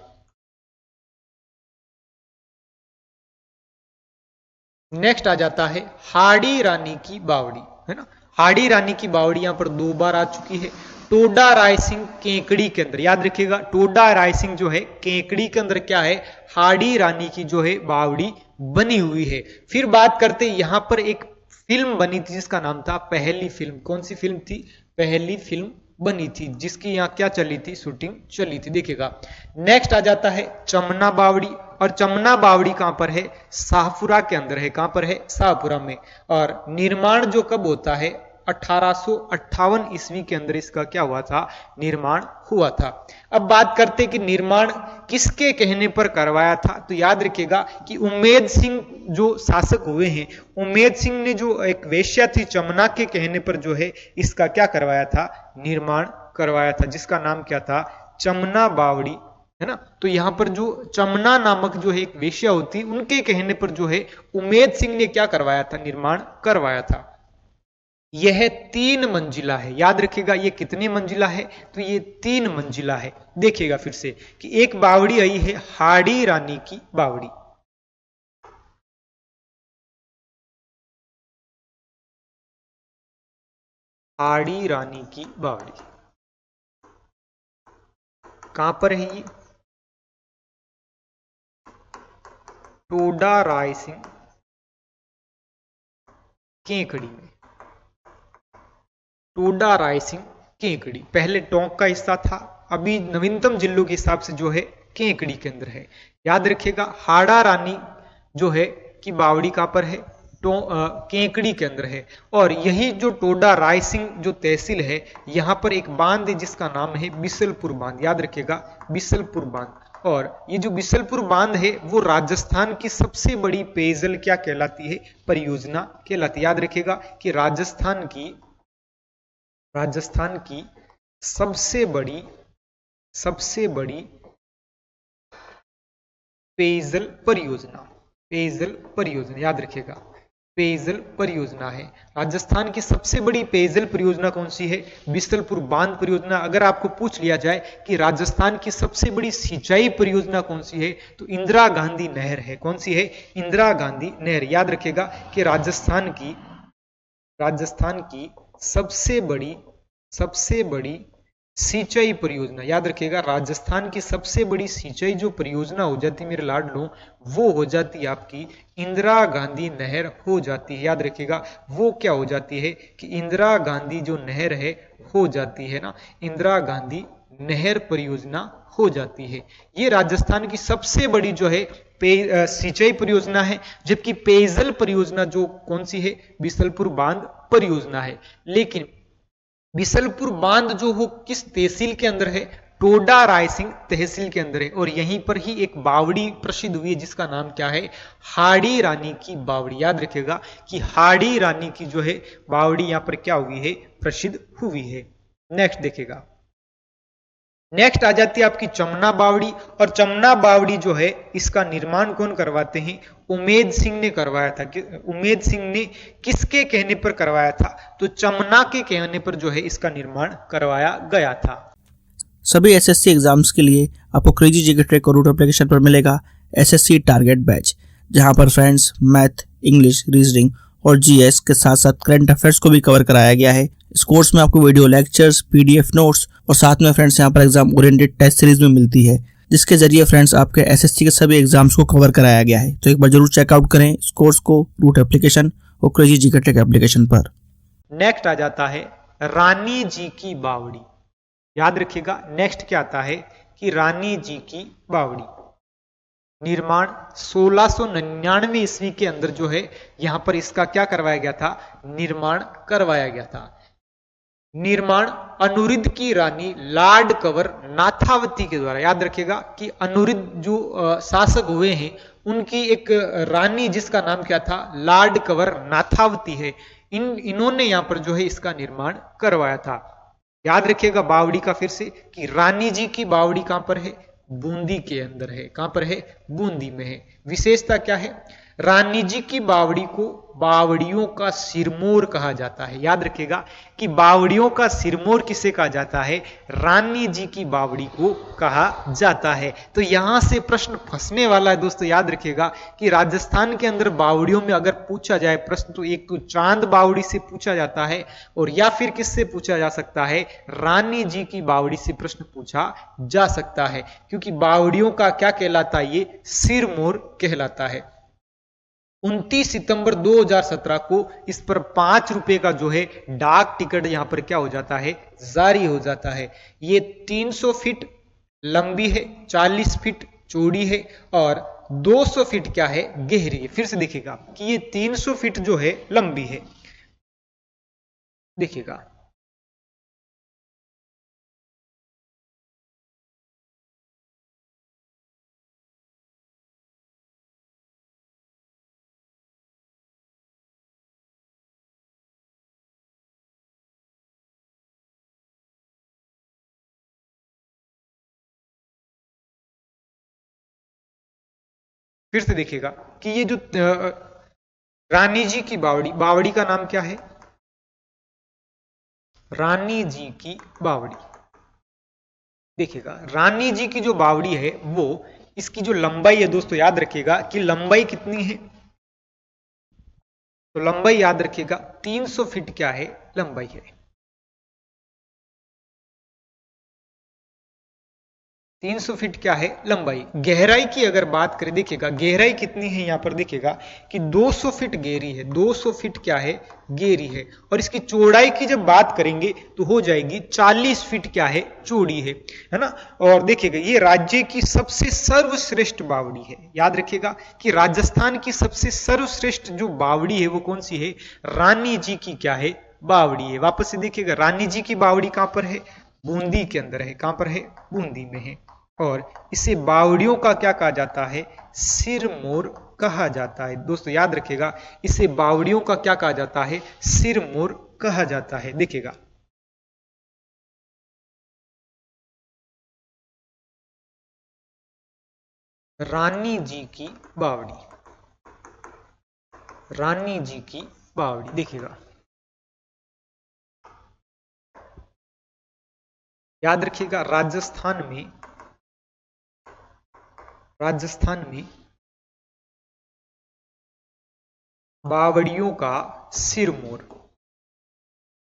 नेक्स्ट आ जाता है हाड़ी रानी की बावड़ी, है ना। हाड़ी रानी की बावड़ी यहां पर 2 बार आ चुकी है। टोडा राय सिंह केकड़ी के अंदर। याद रखिएगा टोडा राय सिंह जो है केकड़ी के अंदर क्या है? हाड़ी रानी की जो है बावड़ी बनी हुई है। फिर बात करते यहां पर एक फिल्म बनी थी जिसका नाम था पहली फिल्म। कौन सी फिल्म थी? पहली फिल्म बनी थी, जिसकी यहाँ क्या चली थी? शूटिंग चली थी। देखिएगा नेक्स्ट आ जाता है चमना बावड़ी, और चमना बावड़ी कहां पर है? शाहपुरा के अंदर है। कहां पर है? शाहपुरा में। और निर्माण जो कब होता है? 1858 ईस्वी के अंदर इसका क्या हुआ था? निर्माण हुआ था। अब बात करते कि निर्माण किसके कहने पर करवाया था? तो याद रखिएगा कि उम्मेद सिंह जो शासक हुए हैं, उम्मेद सिंह ने जो एक वेश्या थी चमना के कहने पर जो है इसका क्या करवाया था? निर्माण करवाया था, जिसका नाम क्या था? चमना बावड़ी, है ना। तो यहां पर जो चमना नामक जो है एक वेश्या होती, उनके कहने पर जो है उम्मेद सिंह ने क्या करवाया था? निर्माण करवाया था। यह 3 मंजिला है। याद रखिएगा ये कितनी मंजिला है? तो ये 3 मंजिला है। देखिएगा फिर से कि एक बावड़ी आई है हाड़ी रानी की बावड़ी। हाड़ी रानी की बावड़ी कहां पर है? ये टोडा राय सिंह केकड़ी में। टोडा राय सिंह केकड़ी पहले टोंक का हिस्सा था, अभी नवीनतम जिलों के हिसाब से जो है केकड़ी के अंदर है। याद रखिएगा हाड़ा रानी जो है कि बावड़ी कहां पर है? केकड़ी के अंदर है। और यही जो टोडा राय सिंह जो तहसील है, यहां पर एक बांध है जिसका नाम है बिसलपुर बांध। याद रखिएगा बिसलपुर बांध। और ये जो बिसलपुर बांध है वो राजस्थान की सबसे बड़ी पेयजल क्या कहलाती है? परियोजना कहलाती है। याद रखिएगा कि राजस्थान की सबसे बड़ी पेयजल परियोजना याद रखिएगा पेयजल परियोजना है। राजस्थान की सबसे बड़ी पेयजल परियोजना कौन सी है? बिसलपुर बांध परियोजना। अगर आपको पूछ लिया जाए कि राजस्थान की सबसे बड़ी सिंचाई परियोजना कौन सी है, तो इंदिरा गांधी नहर है। कौन सी है? इंदिरा गांधी नहर। याद रखिएगा कि राजस्थान की सबसे बड़ी सिंचाई परियोजना। याद रखिएगा राजस्थान की सबसे बड़ी सिंचाई जो परियोजना हो जाती है मेरे लाडलो, वो हो जाती है आपकी इंदिरा गांधी नहर हो जाती है। याद रखिएगा वो क्या हो जाती है कि इंदिरा गांधी जो नहर है हो जाती है ना, इंदिरा गांधी नहर परियोजना हो जाती है। ये राजस्थान की सबसे बड़ी जो है सिंचाई परियोजना है। जबकि पेयजल परियोजना जो कौन सी है? बिसलपुर बांध परियोजना है। लेकिन बिसलपुर बांध जो हो किस तहसील के अंदर है? टोडा रायसिंह तहसील के अंदर है। और यहीं पर ही एक बावड़ी प्रसिद्ध हुई है जिसका नाम क्या है? हाड़ी रानी की बावड़ी। याद रखिएगा कि हाड़ी रानी की जो है बावड़ी यहां पर क्या हुई है? प्रसिद्ध हुई है। नेक्स्ट देखिएगा, नेक्स्ट आ जाती है आपकी चमना बावड़ी। और चमना बावड़ी जो है इसका निर्माण कौन करवाते हैं? उम्मेद सिंह ने करवाया था। उम्मेद सिंह ने किसके कहने पर करवाया था? तो चमना के कहने पर जो है इसका निर्माण करवाया गया था। सभी एसएससी एग्जाम्स के लिए आपको क्रेजी जीके ट्रैक और रूट एप्लीकेशन पर मिलेगा एसएससी टारगेट बैच, जहां पर फ्रेंड्स मैथ, इंग्लिश, रीजनिंग और जीएस के साथ साथ करंट अफेयर्स को भी कवर कराया गया है। इस कोर्स में आपको वीडियो लेक्चर्स, पीडीएफ नोट्स और साथ में फ्रेंड्स यहाँ पर एग्जाम ओरिएंटेड टेस्ट सीरीज में मिलती है, जिसके जरिए फ्रेंड्स आपके एसएससी के सभी एग्जाम्स को कवर कराया गया है। तो एक बार जरूर चेकआउट करें इस कोर्स को रूट एप्लीकेशन और क्रेजी जीके ट्रैक एप्लीकेशन पर। नेक्स्ट आ जाता है रानी जी की बावड़ी। याद रखिएगा नेक्स्ट क्या आता है कि रानी जी की बावड़ी, निर्माण 1699 ईस्वी के अंदर जो है यहां पर इसका क्या करवाया गया था, निर्माण करवाया गया था। निर्माण अनुरुद्ध की रानी लार्ड कंवर नाथावती के द्वारा। याद रखिएगा कि अनुरुद्ध जो शासक हुए हैं उनकी एक रानी जिसका नाम क्या था, लार्ड कंवर नाथावती है, इन्होंने यहां पर जो है इसका निर्माण करवाया था। याद रखिएगा बावड़ी का फिर से कि रानी जी की बावड़ी कहां पर है, बूंदी के अंदर है। कहां पर है, बूंदी में है। विशेषता क्या है, रानी जी की बावड़ी को बावड़ियों का सिरमौर कहा जाता है। याद रखिएगा कि बावड़ियों का सिरमौर किसे कहा जाता है, रानी जी की बावड़ी को कहा जाता है। तो यहां से प्रश्न फंसने वाला है दोस्तों। याद रखिएगा कि राजस्थान के अंदर बावड़ियों में अगर पूछा जाए प्रश्न तो एक तो चांद बावड़ी से पूछा जाता है और या फिर किससे पूछा जा सकता है, रानी जी की बावड़ी से प्रश्न पूछा जा सकता है, क्योंकि बावड़ियों का क्या कहलाता है, ये सिरमौर कहलाता है। 29 सितंबर 2017 को इस पर 5 रुपए का जो है डाक टिकट यहां पर क्या हो जाता है, जारी हो जाता है। ये 300 फीट लंबी है, 40 फीट चौड़ी है और 200 फीट क्या है, गहरी है। फिर से देखिएगा कि ये 300 फीट जो है लंबी है। देखिएगा फिर से देखिएगा कि ये जो रानी जी की बावड़ी, बावड़ी का नाम क्या है, रानी जी की बावड़ी। देखिएगा रानी जी की जो बावड़ी है वो, इसकी जो लंबाई है दोस्तों, याद रखिएगा कि लंबाई कितनी है, तो लंबाई याद रखिएगा 300 फीट क्या है, लंबाई है। 300 फीट क्या है, लंबाई। गहराई की अगर बात करें, देखिएगा गहराई कितनी है, यहां पर देखिएगा कि 200 फीट गहरी है। 200 फीट क्या है, गहरी है। और इसकी चौड़ाई की जब बात करेंगे तो हो जाएगी 40 फीट क्या है, चौड़ी है ना। और देखिएगा ये राज्य की सबसे सर्वश्रेष्ठ बावड़ी है। याद रखिएगा कि राजस्थान की सबसे सर्वश्रेष्ठ जो बावड़ी है वो कौन सी है, रानी जी की क्या है, बावड़ी है। वापस से देखिएगा रानी जी की बावड़ी कहां पर है, बूंदी के अंदर है। कहां पर है, बूंदी में है। और इसे बावड़ियों का क्या कहा जाता है, सिरमौर कहा जाता है। दोस्तों याद रखिएगा इसे बावड़ियों का क्या कहा जाता है, सिरमौर कहा जाता है। देखिएगा रानी जी की बावड़ी, रानी जी की बावड़ी। देखिएगा याद रखिएगा राजस्थान में बावड़ियों का सिरमौर,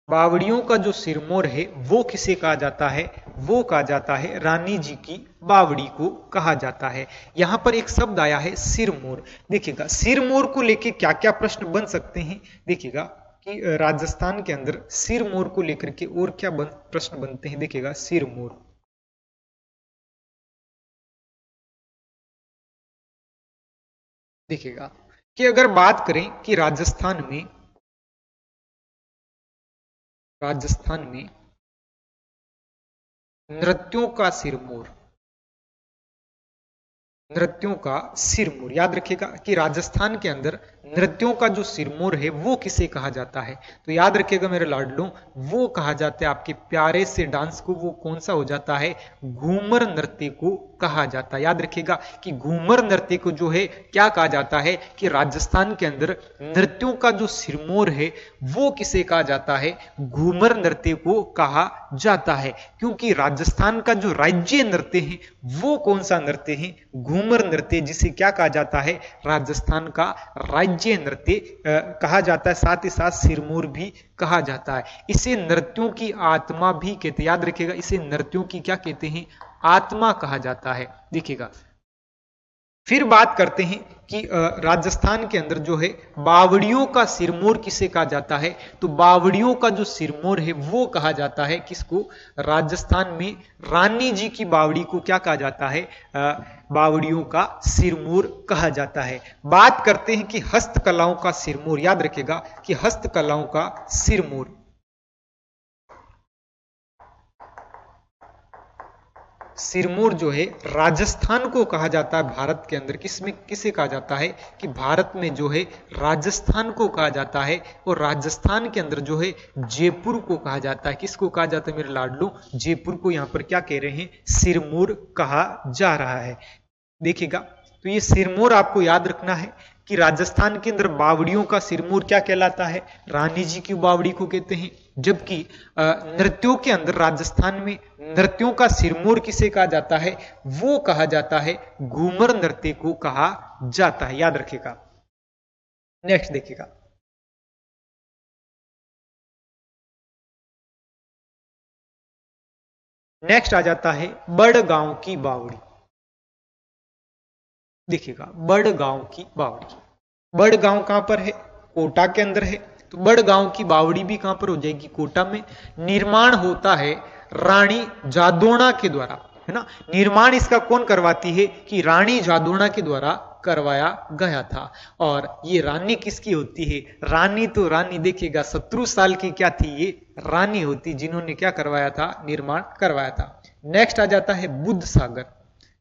बावड़ियों का जो सिरमौर है वो किसे कहा जाता है, वो कहा जाता है रानी जी की बावड़ी को कहा जाता है। यहां पर एक शब्द आया है सिरमौर। देखिएगा सिरमौर को लेके क्या क्या प्रश्न बन सकते हैं, देखिएगा कि राजस्थान के अंदर सिरमौर को लेकर के और क्या प्रश्न बनते हैं। देखिएगा सिरमौर, देखिएगा कि अगर बात करें कि राजस्थान में नृत्यों का सिरमौर, नृत्यों का सिरमौर। याद रखिएगा कि राजस्थान के अंदर नृत्यों का जो सिरमौर है वो किसे कहा जाता है, तो याद रखिएगा मेरे लाडलों, वो कहा जाता है आपके प्यारे से डांस को, वो कौन सा हो जाता है, घूमर नृत्य को कहा जाता है। याद रखिएगा कि घूमर नृत्य को जो है क्या कहा जाता है कि राजस्थान के अंदर नृत्यों का जो सिरमौर है वो किसे कहा जाता है, घूमर नृत्य को कहा जाता है। क्योंकि राजस्थान का जो राज्य नृत्य है वो कौन सा नृत्य है, घूमर नृत्य, जिसे क्या कहा जाता है, राजस्थान का राज्य नृत्य कहा जाता है। साथ ही साथ सिरमौर भी कहा जाता है। इसे नृत्यों की आत्मा भी कहते हैं। याद रखिएगा इसे नृत्यों की क्या कहते हैं, आत्मा कहा जाता है। देखिएगा फिर बात करते हैं कि राजस्थान के अंदर जो है बावड़ियों का सिरमौर किसे कहा जाता है, तो बावड़ियों का जो सिरमौर है वो कहा जाता है किसको, राजस्थान में रानी जी की बावड़ी को क्या कहा जाता है, बावड़ियों का सिरमौर कहा जाता है। बात करते हैं कि हस्तकलाओं का सिरमौर, याद रखेगा कि हस्तकलाओं का सिरमौर, सिरमौर जो है राजस्थान को कहा जाता है भारत के अंदर, किसमें किसे कहा जाता है कि भारत में जो है राजस्थान को कहा जाता है, और राजस्थान के अंदर जो है जयपुर को कहा जाता है, किसको कहा जाता है मेरे लाडलो, जयपुर को यहां पर क्या कह रहे हैं, सिरमौर कहा जा रहा है। देखिएगा तो ये सिरमौर आपको याद रखना है कि राजस्थान के अंदर बावड़ियों का सिरमौर क्या कहलाता है, रानी जी की बावड़ी को कहते हैं, जबकि नृत्यों के अंदर राजस्थान में नृत्यों का सिरमौर किसे कहा जाता है, वो कहा जाता है घूमर नृत्य को कहा जाता है, याद रखिएगा। नेक्स्ट देखिएगा, नेक्स्ट आ जाता है बड़गांव की बावड़ी। देखिएगा बड़गांव की बावड़ी, बड़गांव कहां पर है, कोटा के अंदर है, तो बड़गांव की बावड़ी भी कहां पर हो जाएगी, कोटा में। निर्माण होता है रानी जादोणा के द्वारा, है ना, निर्माण इसका कौन करवाती है कि रानी जादोणा के द्वारा करवाया गया था। और ये रानी किसकी होती है, रानी तो रानी देखिएगा 17 साल की क्या थी, ये रानी होती जिन्होंने क्या करवाया था, निर्माण करवाया था। नेक्स्ट आ जाता है बुद्ध सागर,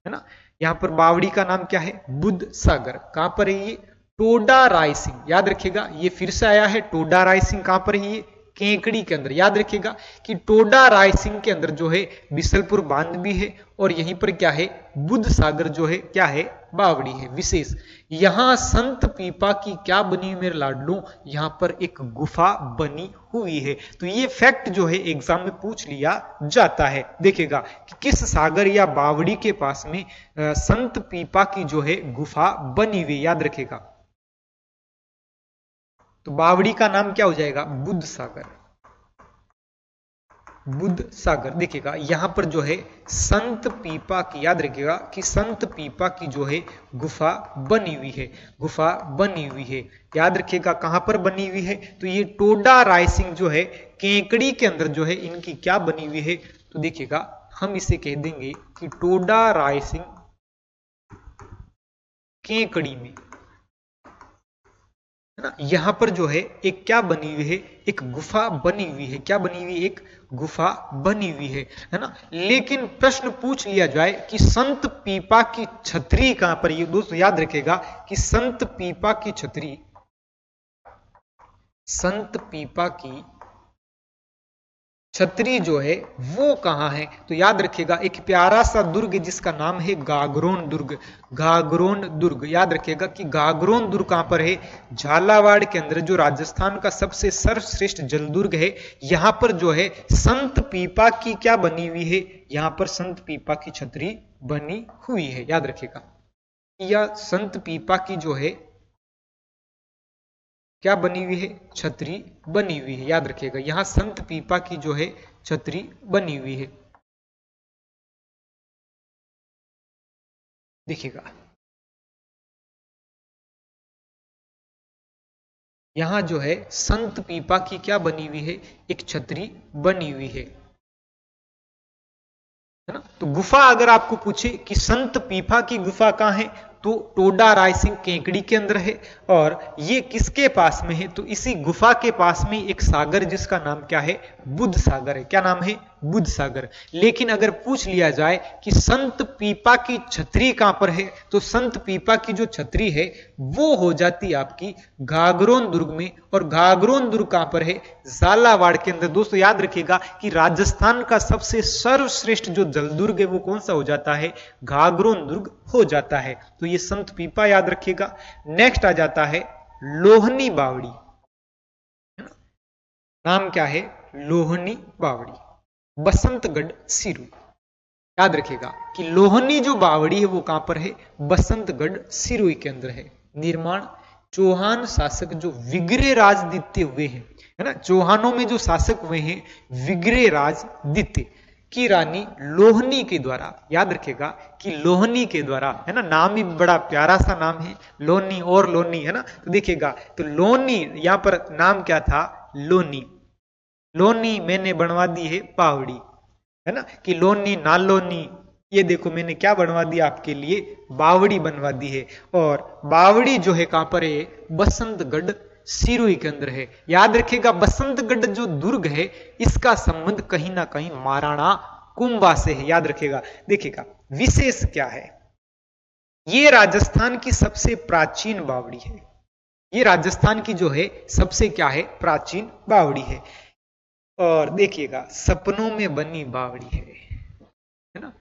है ना, यहां पर बावड़ी का नाम क्या है, बुद्ध सागर। कहां पर है ये, टोडा रायसिंह, याद रखिएगा ये फिर से आया है, टोडा रायसिंह कहां पर है ये, केकड़ी के अंदर। याद रखिएगा कि टोडा रायसिंह के अंदर जो है बिसलपुर बांध भी है, और यहीं पर क्या है, बुद्ध सागर जो है क्या है, बावड़ी है। विशेष यहां संत पीपा की क्या बनी मेरे लाडलू, यहां पर एक गुफा बनी हुई है। तो ये फैक्ट जो है एग्जाम में पूछ लिया जाता है। देखिएगा कि किस सागर या बावड़ी के पास में संत पीपा की जो है गुफा बनी हुई, याद रखिएगा। तो बावड़ी का नाम क्या हो जाएगा, बुद्ध सागर, बुद्ध सागर। देखिएगा यहां पर जो है संत पीपा की, याद रखिएगा कि संत पीपा की जो है गुफा बनी हुई है, गुफा बनी हुई है, याद रखिएगा कहां पर बनी हुई है, तो ये टोडा रायसिंह जो है केकड़ी के अंदर जो है इनकी क्या बनी हुई है, तो देखिएगा हम इसे कह देंगे कि टोडा रायसिंह केकड़ी में, है ना, यहां पर जो है एक क्या बनी हुई है, एक गुफा बनी हुई है, क्या बनी हुई, एक गुफा बनी हुई है ना। लेकिन प्रश्न पूछ लिया जाए कि संत पीपा की छतरी कहां पर, ये दोस्तों याद रखेगा कि संत पीपा की छतरी, संत पीपा की छतरी जो है वो कहां है, तो याद रखिएगा एक प्यारा सा दुर्ग जिसका नाम है गागरोन दुर्ग, गागरोन दुर्ग। याद रखिएगा कि गागरोन दुर्ग कहां पर है, झालावाड़ के अंदर, जो राजस्थान का सबसे सर्वश्रेष्ठ जलदुर्ग है। यहां पर जो है संत पीपा की क्या बनी हुई है, यहां पर संत पीपा की छतरी बनी हुई है, याद रखिएगा। यह संत पीपा की जो है क्या बनी हुई है, छतरी बनी हुई है, याद रखिएगा यहां संत पीपा की जो है छतरी बनी हुई है। देखिएगा यहां जो है संत पीपा की क्या बनी हुई है, एक छतरी बनी हुई है ना। तो गुफा अगर आपको पूछे कि संत पीपा की गुफा कहां है, तो टोडा रायसिंह केकड़ी के अंदर है, और ये किसके पास में है, तो इसी गुफा के पास में एक सागर जिसका नाम क्या है, बुद्ध सागर है। क्या नाम है, बुद्ध सागर। लेकिन अगर पूछ लिया जाए कि संत पीपा की छतरी कहां पर है, तो संत पीपा की जो छतरी है वो हो जाती आपकी गागरोन दुर्ग में, और गागरोन दुर्ग कहां पर है, झालावाड़ के अंदर। दोस्तों याद रखिएगा कि राजस्थान का सबसे सर्वश्रेष्ठ जो जलदुर्ग है वो कौन सा हो जाता है, गागरोन दुर्ग हो जाता है। तो ये संत पीपा याद रखिएगा। नेक्स्ट आ जाता है लोहनी बावड़ी, नाम क्या है, लोहनी बावड़ी, बसंतगढ़ सिरू। याद रखिएगा कि लोहनी जो बावड़ी है वो कहां पर है, बसंतगढ़ सिरोही के अंदर है। निर्माण चौहान शासक जो विग्रे राजदित्य हुए हैं, है ना, चौहानों में जो शासक हुए हैं विग्रे राजदित्य, की रानी लोहनी के द्वारा, याद रखेगा कि लोहनी के द्वारा, है ना, नाम ही बड़ा प्यारा सा नाम है, लोनी और लोनी, है ना। तो देखिएगा, तो लोनी यहां पर नाम क्या था, लोनी। लोनी मैंने बनवा दी है बावड़ी, है ना, कि लोनी ना लोनी, ये देखो मैंने क्या बनवा दिया आपके लिए, बावड़ी बनवा दी है। और बावड़ी जो है कहां पर है, बसंतगढ़ सिरोही के अंदर है। याद रखिएगा, बसंतगढ़ जो दुर्ग है इसका संबंध कहीं ना कहीं महाराणा कुंभा से है, याद रखिएगा। देखिएगा विशेष क्या है, ये राजस्थान की सबसे प्राचीन बावड़ी है, ये राजस्थान की जो है सबसे क्या है, प्राचीन बावड़ी है। और देखिएगा सपनों में बनी बावड़ी है ना,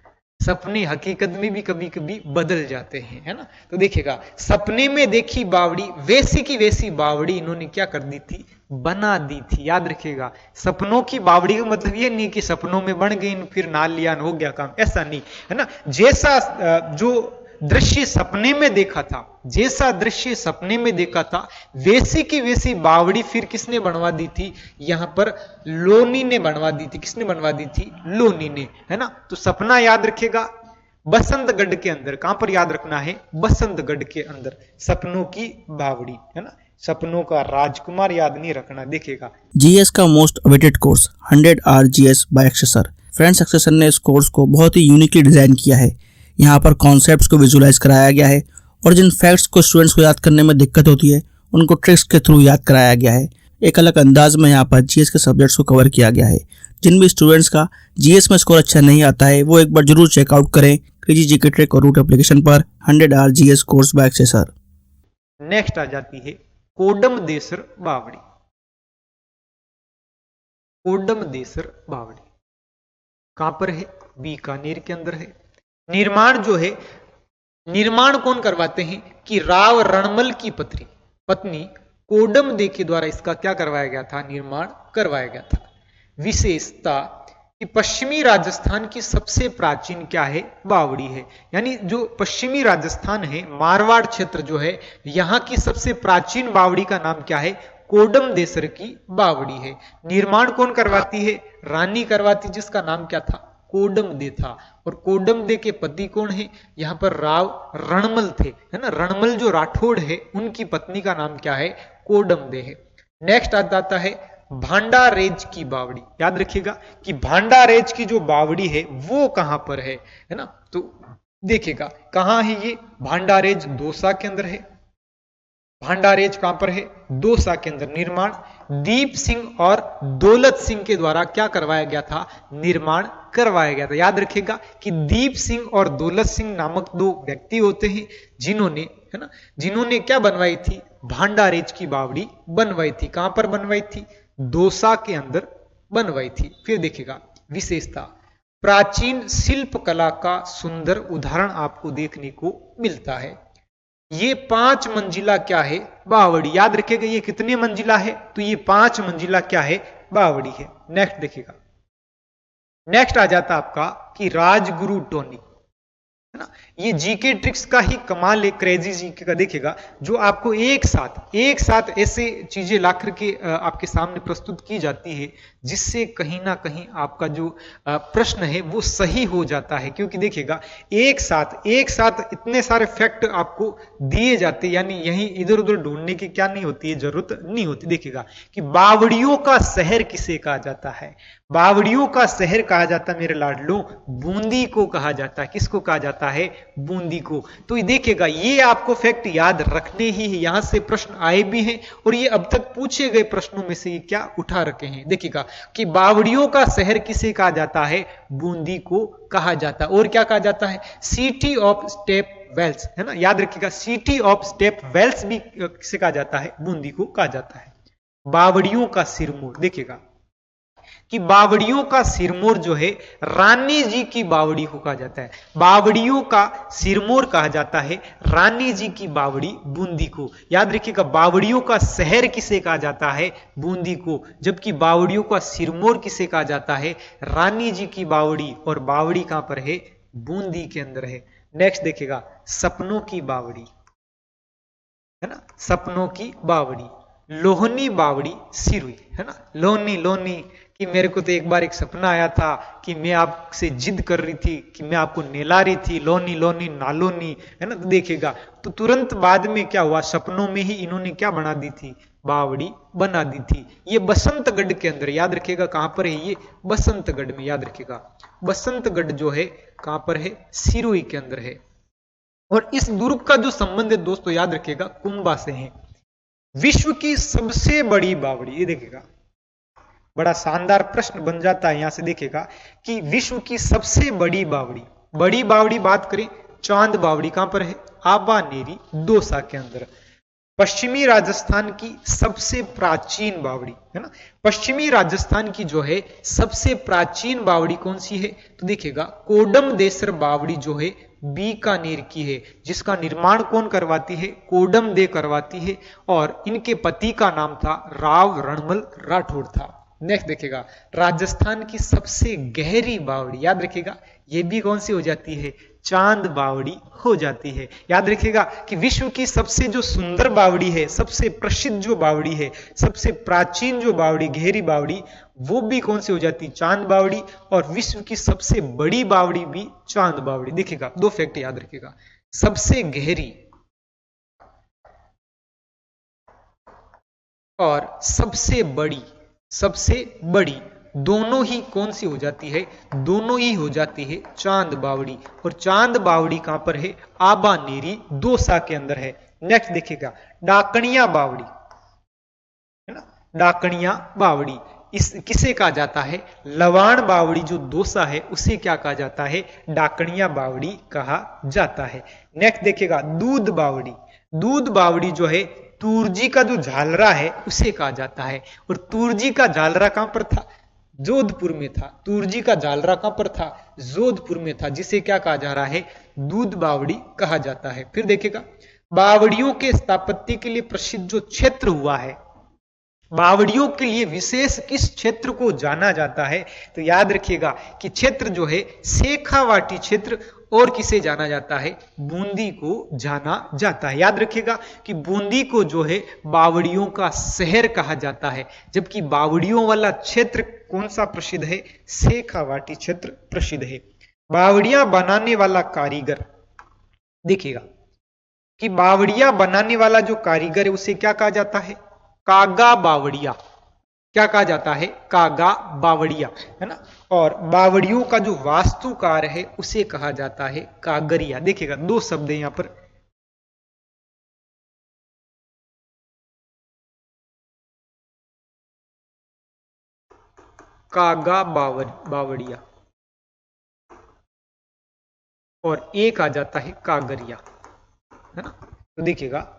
सपने हकीकत में भी कभी कभी बदल जाते हैं, है ना। तो देखिएगा सपने में देखी बावड़ी, वैसी की वैसी बावड़ी इन्होंने क्या कर दी थी, बना दी थी। याद रखिएगा, सपनों की बावड़ी का मतलब ये नहीं कि सपनों में बन गई फिर ना लिया हो गया काम, ऐसा नहीं, है ना। जैसा जो दृश्य सपने में देखा था, जैसा दृश्य सपने में देखा था, वैसी की वैसी बावड़ी फिर किसने बनवा दी थी, यहां पर लोनी ने बनवा दी थी। किसने बनवा दी थी, लोनी ने, है ना। तो सपना याद रखेगा बसंतगढ़ के अंदर, कहां पर याद रखना है, बसंतगढ़ के अंदर सपनों की बावड़ी, है ना, सपनों का राजकुमार याद नहीं रखना। देखिएगा जीएस का most awaited course 100 hour GS by एक्सेसर। फ्रेंड्स, एक्सेसर ने इस कोर्स को बहुत ही यूनिकली डिजाइन किया है। यहाँ पर कॉन्सेप्ट्स को विजुलाइज कराया गया है और जिन फैक्ट्स को स्टूडेंट्स को याद करने में दिक्कत होती है उनको ट्रिक्स के थ्रू याद कराया गया है। एक अलग अंदाज में यहाँ पर जीएस के सब्जेक्ट्स को कवर किया गया है। जिन भी स्टूडेंट्स का जीएस में स्कोर अच्छा नहीं आता है वो एक बार जरूर चेकआउट करें क्रेजी जीके ट्रिक और रूट एप्लीकेशन पर 100 आवर जीएस कोर्स बाय एक्सेसर। नेक्स्ट आ जाती है कोडम देसर बावड़ी। कोडम देसर बावड़ी कहां पर है, बीकानेर के अंदर है। निर्माण जो है, निर्माण कौन करवाते हैं कि राव रणमल की पत्नी कोडम दे के द्वारा इसका क्या करवाया गया था, निर्माण करवाया गया था। विशेषता कि पश्चिमी राजस्थान की सबसे प्राचीन क्या है, बावड़ी है। यानी जो पश्चिमी राजस्थान है, मारवाड़ क्षेत्र जो है, यहां की सबसे प्राचीन बावड़ी का नाम क्या है, कोडम देसर की बावड़ी है। निर्माण कौन करवाती है, रानी करवाती, जिसका नाम क्या था, कोडम दे था। और कोडम दे के पति कौन है, यहां पर राव रणमल थे, है ना। रणमल जो राठौड़ है उनकी पत्नी का नाम क्या है, कोडम दे है। नेक्स्ट आ जाता है भांडारेज की बावड़ी। याद रखिएगा कि भांडारेज की जो बावड़ी है वो कहां पर है ना। तो देखिएगा कहां है ये, भांडारेज दौसा के अंदर है। भांडारेज कहां पर है, दौसा के अंदर। निर्माण दीप सिंह और दौलत सिंह के द्वारा क्या करवाया गया था, निर्माण करवाया गया था। याद रखिएगा कि दीप सिंह और दौलत सिंह नामक दो व्यक्ति होते हैं जिन्होंने, है ना, जिन्होंने क्या बनवाई थी, भांडारेज की बावड़ी बनवाई थी। कहां पर बनवाई थी, दौसा के अंदर बनवाई थी। फिर देखिएगा विशेषता, प्राचीन शिल्प कला का सुंदर उदाहरण आपको देखने को मिलता है। ये 5 मंजिला क्या है, बावड़ी। याद रखिएगा ये कितने मंजिला है, तो ये 5 मंजिला क्या है, बावड़ी है। नेक्स्ट देखिएगा, नेक्स्ट आ जाता आपका कि राजगुरु टोनी, है ना। ये जीके ट्रिक्स का ही कमाल है, क्रेजी जीके का। देखिएगा जो आपको एक साथ ऐसे चीजें ला करके आपके सामने प्रस्तुत की जाती है जिससे कहीं ना कहीं आपका जो प्रश्न है वो सही हो जाता है। क्योंकि देखिएगा एक साथ इतने सारे फैक्ट आपको दिए जाते, यानी यहीं इधर उधर ढूंढने की क्या नहीं होती है, जरूरत नहीं होती। देखिएगा कि बावड़ियों का शहर किसे कहा जाता है, बावड़ियों का शहर कहा जाता है मेरे लाडलों, बूंदी को कहा जाता है। किसको कहा जाता है, बूंदी को। तो देखिएगा ये आपको फैक्ट याद रखने ही है, यहां से प्रश्न आए भी हैं और ये अब तक पूछे गए प्रश्नों में से ये क्या उठा रखे हैं। देखिएगा कि बावड़ियों का शहर किसे कहा जाता है, बूंदी को कहा जाता है। और क्या कहा जाता है, सिटी ऑफ स्टेप वेल्स, है ना। याद रखिएगा सिटी ऑफ स्टेप वेल्स भी किसे कहा जाता है, बूंदी को कहा जाता है। बावड़ियों का सिरमौर, देखिएगा कि बावड़ियों का सिरमौर जो है रानी जी की बावड़ी को कहा जाता है। बावड़ियों का सिरमौर कहा जाता है रानी जी की बावड़ी, बूंदी को। याद रखिएगा बावड़ियों का शहर किसे कहा जाता है, बूंदी को, जबकि बावड़ियों का सिरमौर किसे कहा जाता है, रानी जी की बावड़ी। और बावड़ी कहां पर है, बूंदी के अंदर है। नेक्स्ट देखिएगा सपनों की बावड़ी, है ना, सपनों की बावड़ी, लोहनी बावड़ी सिरुई, है ना। लोनी कि मेरे को तो एक बार एक सपना आया था कि मैं आपसे जिद कर रही थी कि मैं आपको नेला रही थी, लोनी लोनी नालोनी, है ना। तो देखिएगा तो तुरंत बाद में क्या हुआ, सपनों में ही इन्होंने क्या बना दी थी, बावड़ी बना दी थी। ये बसंतगढ़ के अंदर, याद रखिएगा कहां पर है ये, बसंतगढ़ में, याद रखिएगा बसंतगढ़ जो है कहां पर है, सिरोही के अंदर है। और इस दुर्ग का जो संबंध है दोस्तों याद रखिएगा कुंभा से है। विश्व की सबसे बड़ी बावड़ी, ये देखिएगा बड़ा शानदार प्रश्न बन जाता है यहां से, देखिएगा कि विश्व की सबसे बड़ी बावड़ी, बड़ी बावड़ी बात करें चांद बावड़ी कहां पर है, आबानेरी दौसा के अंदर। पश्चिमी राजस्थान की सबसे प्राचीन बावड़ी, है ना, पश्चिमी राजस्थान की जो है सबसे प्राचीन बावड़ी कौन सी है, तो देखिएगा कोडम देसर बावड़ी जो है बीकानेर की है, जिसका निर्माण कौन करवाती है, कोडम दे करवाती है, और इनके पति का नाम था राव रणमल राठौड़ था। नेक्स्ट देखिएगा राजस्थान की सबसे गहरी बावड़ी, याद रखिएगा ये भी कौन सी हो जाती है, चांद बावड़ी हो जाती है। याद रखिएगा कि विश्व की सबसे जो सुंदर बावड़ी है, सबसे प्रसिद्ध जो बावड़ी है, सबसे प्राचीन जो बावड़ी, गहरी बावड़ी, वो भी कौन सी हो जाती, चांद बावड़ी, और विश्व की सबसे बड़ी बावड़ी भी चांद बावड़ी। देखिएगा दो फैक्ट याद रखिएगा, सबसे गहरी और सबसे बड़ी, सबसे बड़ी दोनों ही कौन सी हो जाती है, दोनों ही हो जाती है चांद बावड़ी। और चांद बावड़ी कहां पर है, आबानेरी दौसा के अंदर है। नेक्स्ट देखिएगा डाकणिया बावड़ी, है ना, डाकणिया बावड़ी इस किसे कहा जाता है, लवाण बावड़ी जो दौसा है उसे क्या कहा जाता है, डाकणिया बावड़ी कहा जाता है। नेक्स्ट देखिएगा दूध बावड़ी, दूध बावड़ी जो है तुरजी का जो झालरा है उसे कहा जाता है। और तुरजी का झालरा कहां पर था, जोधपुर में था। तुरजी का झालरा कहां पर था, जोधपुर में था, जिसे क्या कहा जा रहा है, दूध बावड़ी कहा जाता है। फिर देखिएगा बावड़ियों के स्थापत्य के लिए प्रसिद्ध जो क्षेत्र हुआ है, बावड़ियों के लिए विशेष किस क्षेत्र को जाना जाता है, तो याद रखिएगा कि क्षेत्र जो है शेखावाटी क्षेत्र, और किसे जाना जाता है, बूंदी को जाना जाता है। याद रखिएगा कि बूंदी को जो है बावड़ियों का शहर कहा जाता है, जबकि बावड़ियों वाला क्षेत्र कौन सा प्रसिद्ध है, शेखावाटी क्षेत्र प्रसिद्ध है। बावड़ियां बनाने वाला कारीगर, देखिएगा कि बावड़ियां बनाने वाला जो कारीगर है उसे क्या कहा जाता है, कागा बावड़िया, क्या कहा जाता है, कागा बावड़िया, है ना। और बावड़ियों का जो वास्तुकार है उसे कहा जाता है कागरिया। देखिएगा दो शब्द है यहां पर, कागा बावड़िया और एक आ जाता है कागरिया, है ना। तो देखिएगा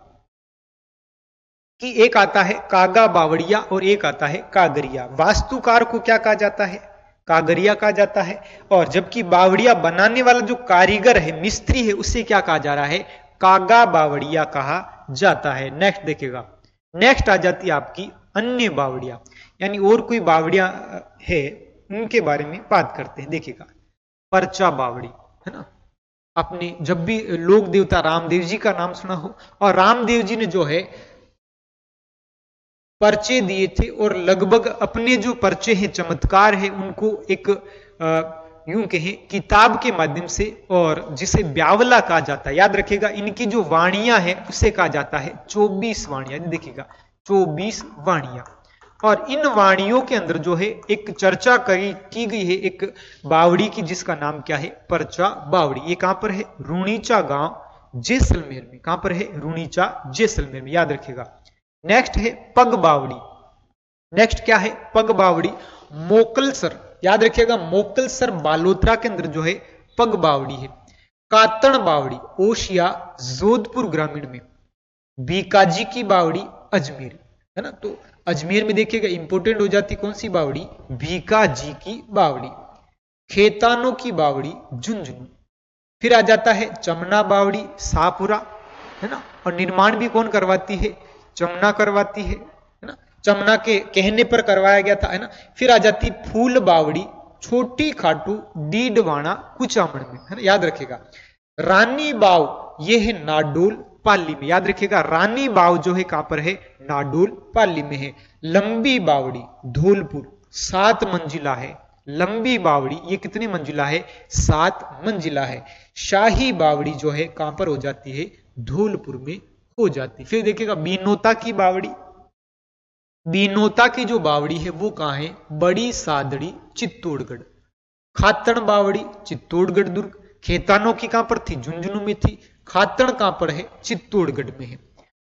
कि एक आता है कागा बावड़िया और एक आता है कागरिया। वास्तुकार को क्या कहा जाता है, कागरिया कहा जाता है, और जबकि बावड़िया बनाने वाला जो कारीगर है, मिस्त्री है, उसे क्या कहा जा रहा है, कागा बावड़िया कहा जाता है। नेक्स्ट देखिएगा, नेक्स्ट आ जाती है आपकी अन्य बावड़िया, यानी और कोई बावड़िया है उनके बारे में बात करते हैं। देखिएगा परचा बावड़ी, है ना, अपने जब भी लोक देवता रामदेव जी का नाम सुना हो, और रामदेव जी ने जो है पर्चे दिए थे, और लगभग अपने जो पर्चे हैं, चमत्कार है, उनको एक यूं कहें किताब के माध्यम से, और जिसे ब्यावला कहा जाता है, याद रखिएगा इनकी जो वाणियां हैं उसे कहा जाता है 24 वाणियां। देखिएगा 24 वाणियां, और इन वाणियों के अंदर जो है एक चर्चा की गई है एक बावड़ी की, जिसका नाम क्या है, परचा बावड़ी। ये कहां पर है, रूणीचा गांव जैसलमेर में। कहां पर है, रूणीचा जैसलमेर में, याद रखिएगा। नेक्स्ट है पग बावड़ी, नेक्स्ट क्या है, पग बावड़ी। मोकलसर, याद रखिएगा मोकलसर बालोतरा के अंदर जो है पग बावड़ी है। कातण बावड़ी ओशिया जोधपुर ग्रामीण में। बीकाजी की बावड़ी अजमेर, है ना। तो अजमेर में देखिएगा इंपोर्टेंट हो जाती कौन सी बावड़ी, बीकाजी की बावड़ी। खेतानों की बावड़ी झुंझुनू। फिर आ जाता है चमना बावड़ी शाहपुरा, है ना, और निर्माण भी कौन करवाती है, चमना करवाती है ना, चमना के कहने पर करवाया गया था, है ना। फिर आ जाती फूल बावड़ी छोटी खाटू डीडवाना कुचामण में, है ना, याद रखिएगा। रानी बाव ये है नाडोल पाली में, याद रखिएगा रानी बाव जो है कहां पर है, नाडोल पाली में है। लंबी बावड़ी धौलपुर, 7 मंजिला है। लंबी बावड़ी ये कितनी मंजिला है? 7 मंजिला है। शाही बावड़ी जो है कहां पर हो जाती है? धौलपुर में हो जाती है। फिर देखिएगा बीनोता की बावड़ी, बीनोता की जो बावड़ी है वो कहां है? बड़ी सादड़ी चित्तौड़गढ़। खातड़ बावड़ी चित्तौड़गढ़ दुर्ग। खेतानों की कहां पर थी? झुंझुनू में थी। खातड़ कहां पर है? चित्तौड़गढ़ में है।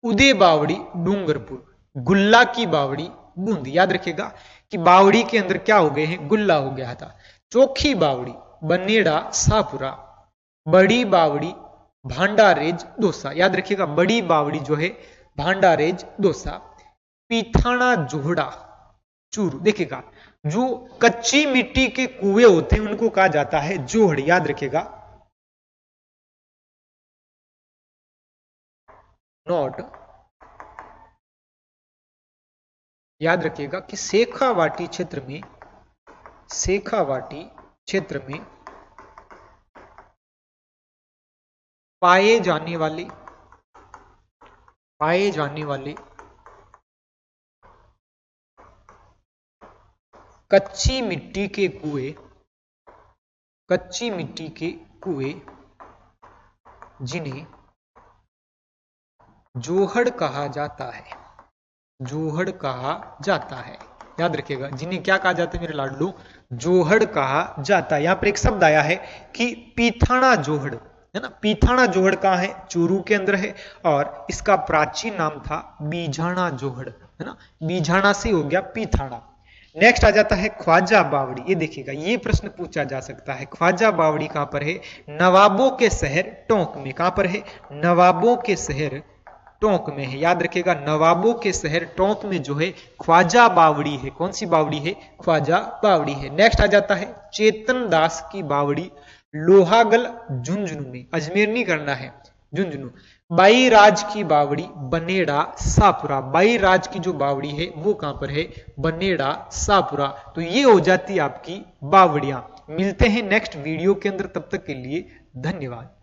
उदय बावड़ी डूंगरपुर। गुल्ला की बावड़ी बूंदी। याद रखिएगा कि बावड़ी के अंदर क्या हो गए हैं? गुल्ला हो गया था। चोखी बावड़ी बनेड़ा शाहपुरा। बड़ी बावड़ी भांडारेज दौसा। याद रखिएगा बड़ी बावड़ी जो है भांडारेज दौसा। पीथाना जोहड़ा चूरू। देखिएगा जो कच्ची मिट्टी के कुएं होते हैं उनको कहा जाता है जोहड़। याद रखिएगा, नोट याद रखिएगा कि शेखावाटी क्षेत्र में, शेखावाटी क्षेत्र में पाए जाने वाले कच्ची मिट्टी के कुएं जिन्हें जोहड़ कहा जाता है, जोहड़ कहा जाता है। याद रखिएगा जिन्हें क्या कहा जाता है मेरे लाडलू? जोहड़ कहा जाता है। यहां पर एक शब्द आया है कि पीथाना जोहड़, है ना। पीथाना जोहड़ कहां है? चूरू के अंदर है। और इसका प्राचीन नाम था बीझाना जोहड़, है ना। बीझाना से हो गया पीथाना। नेक्स्ट आ जाता है ख्वाजा बावड़ी। ये देखिएगा ये प्रश्न पूछा जा सकता है। ख्वाजा बावड़ी कहां पर है? नवाबों के शहर टोंक में। कहां पर है? नवाबों के शहर टोंक में है। याद रखिएगा नवाबों के शहर टोंक में जो है ख्वाजा बावड़ी है। कौन सी बावड़ी है? ख्वाजा बावड़ी है। नेक्स्ट आ जाता है चेतन दास की बावड़ी लोहागल झुंझुनू में। अजमेर नहीं करना है, झुंझुनू। बाई राज की बावड़ी बनेड़ा शाहपुरा। बाई राज की जो बावड़ी है वो कहां पर है? बनेड़ा शाहपुरा। तो ये हो जाती है आपकी बावड़ियां। मिलते हैं नेक्स्ट वीडियो के अंदर, तब तक के लिए धन्यवाद।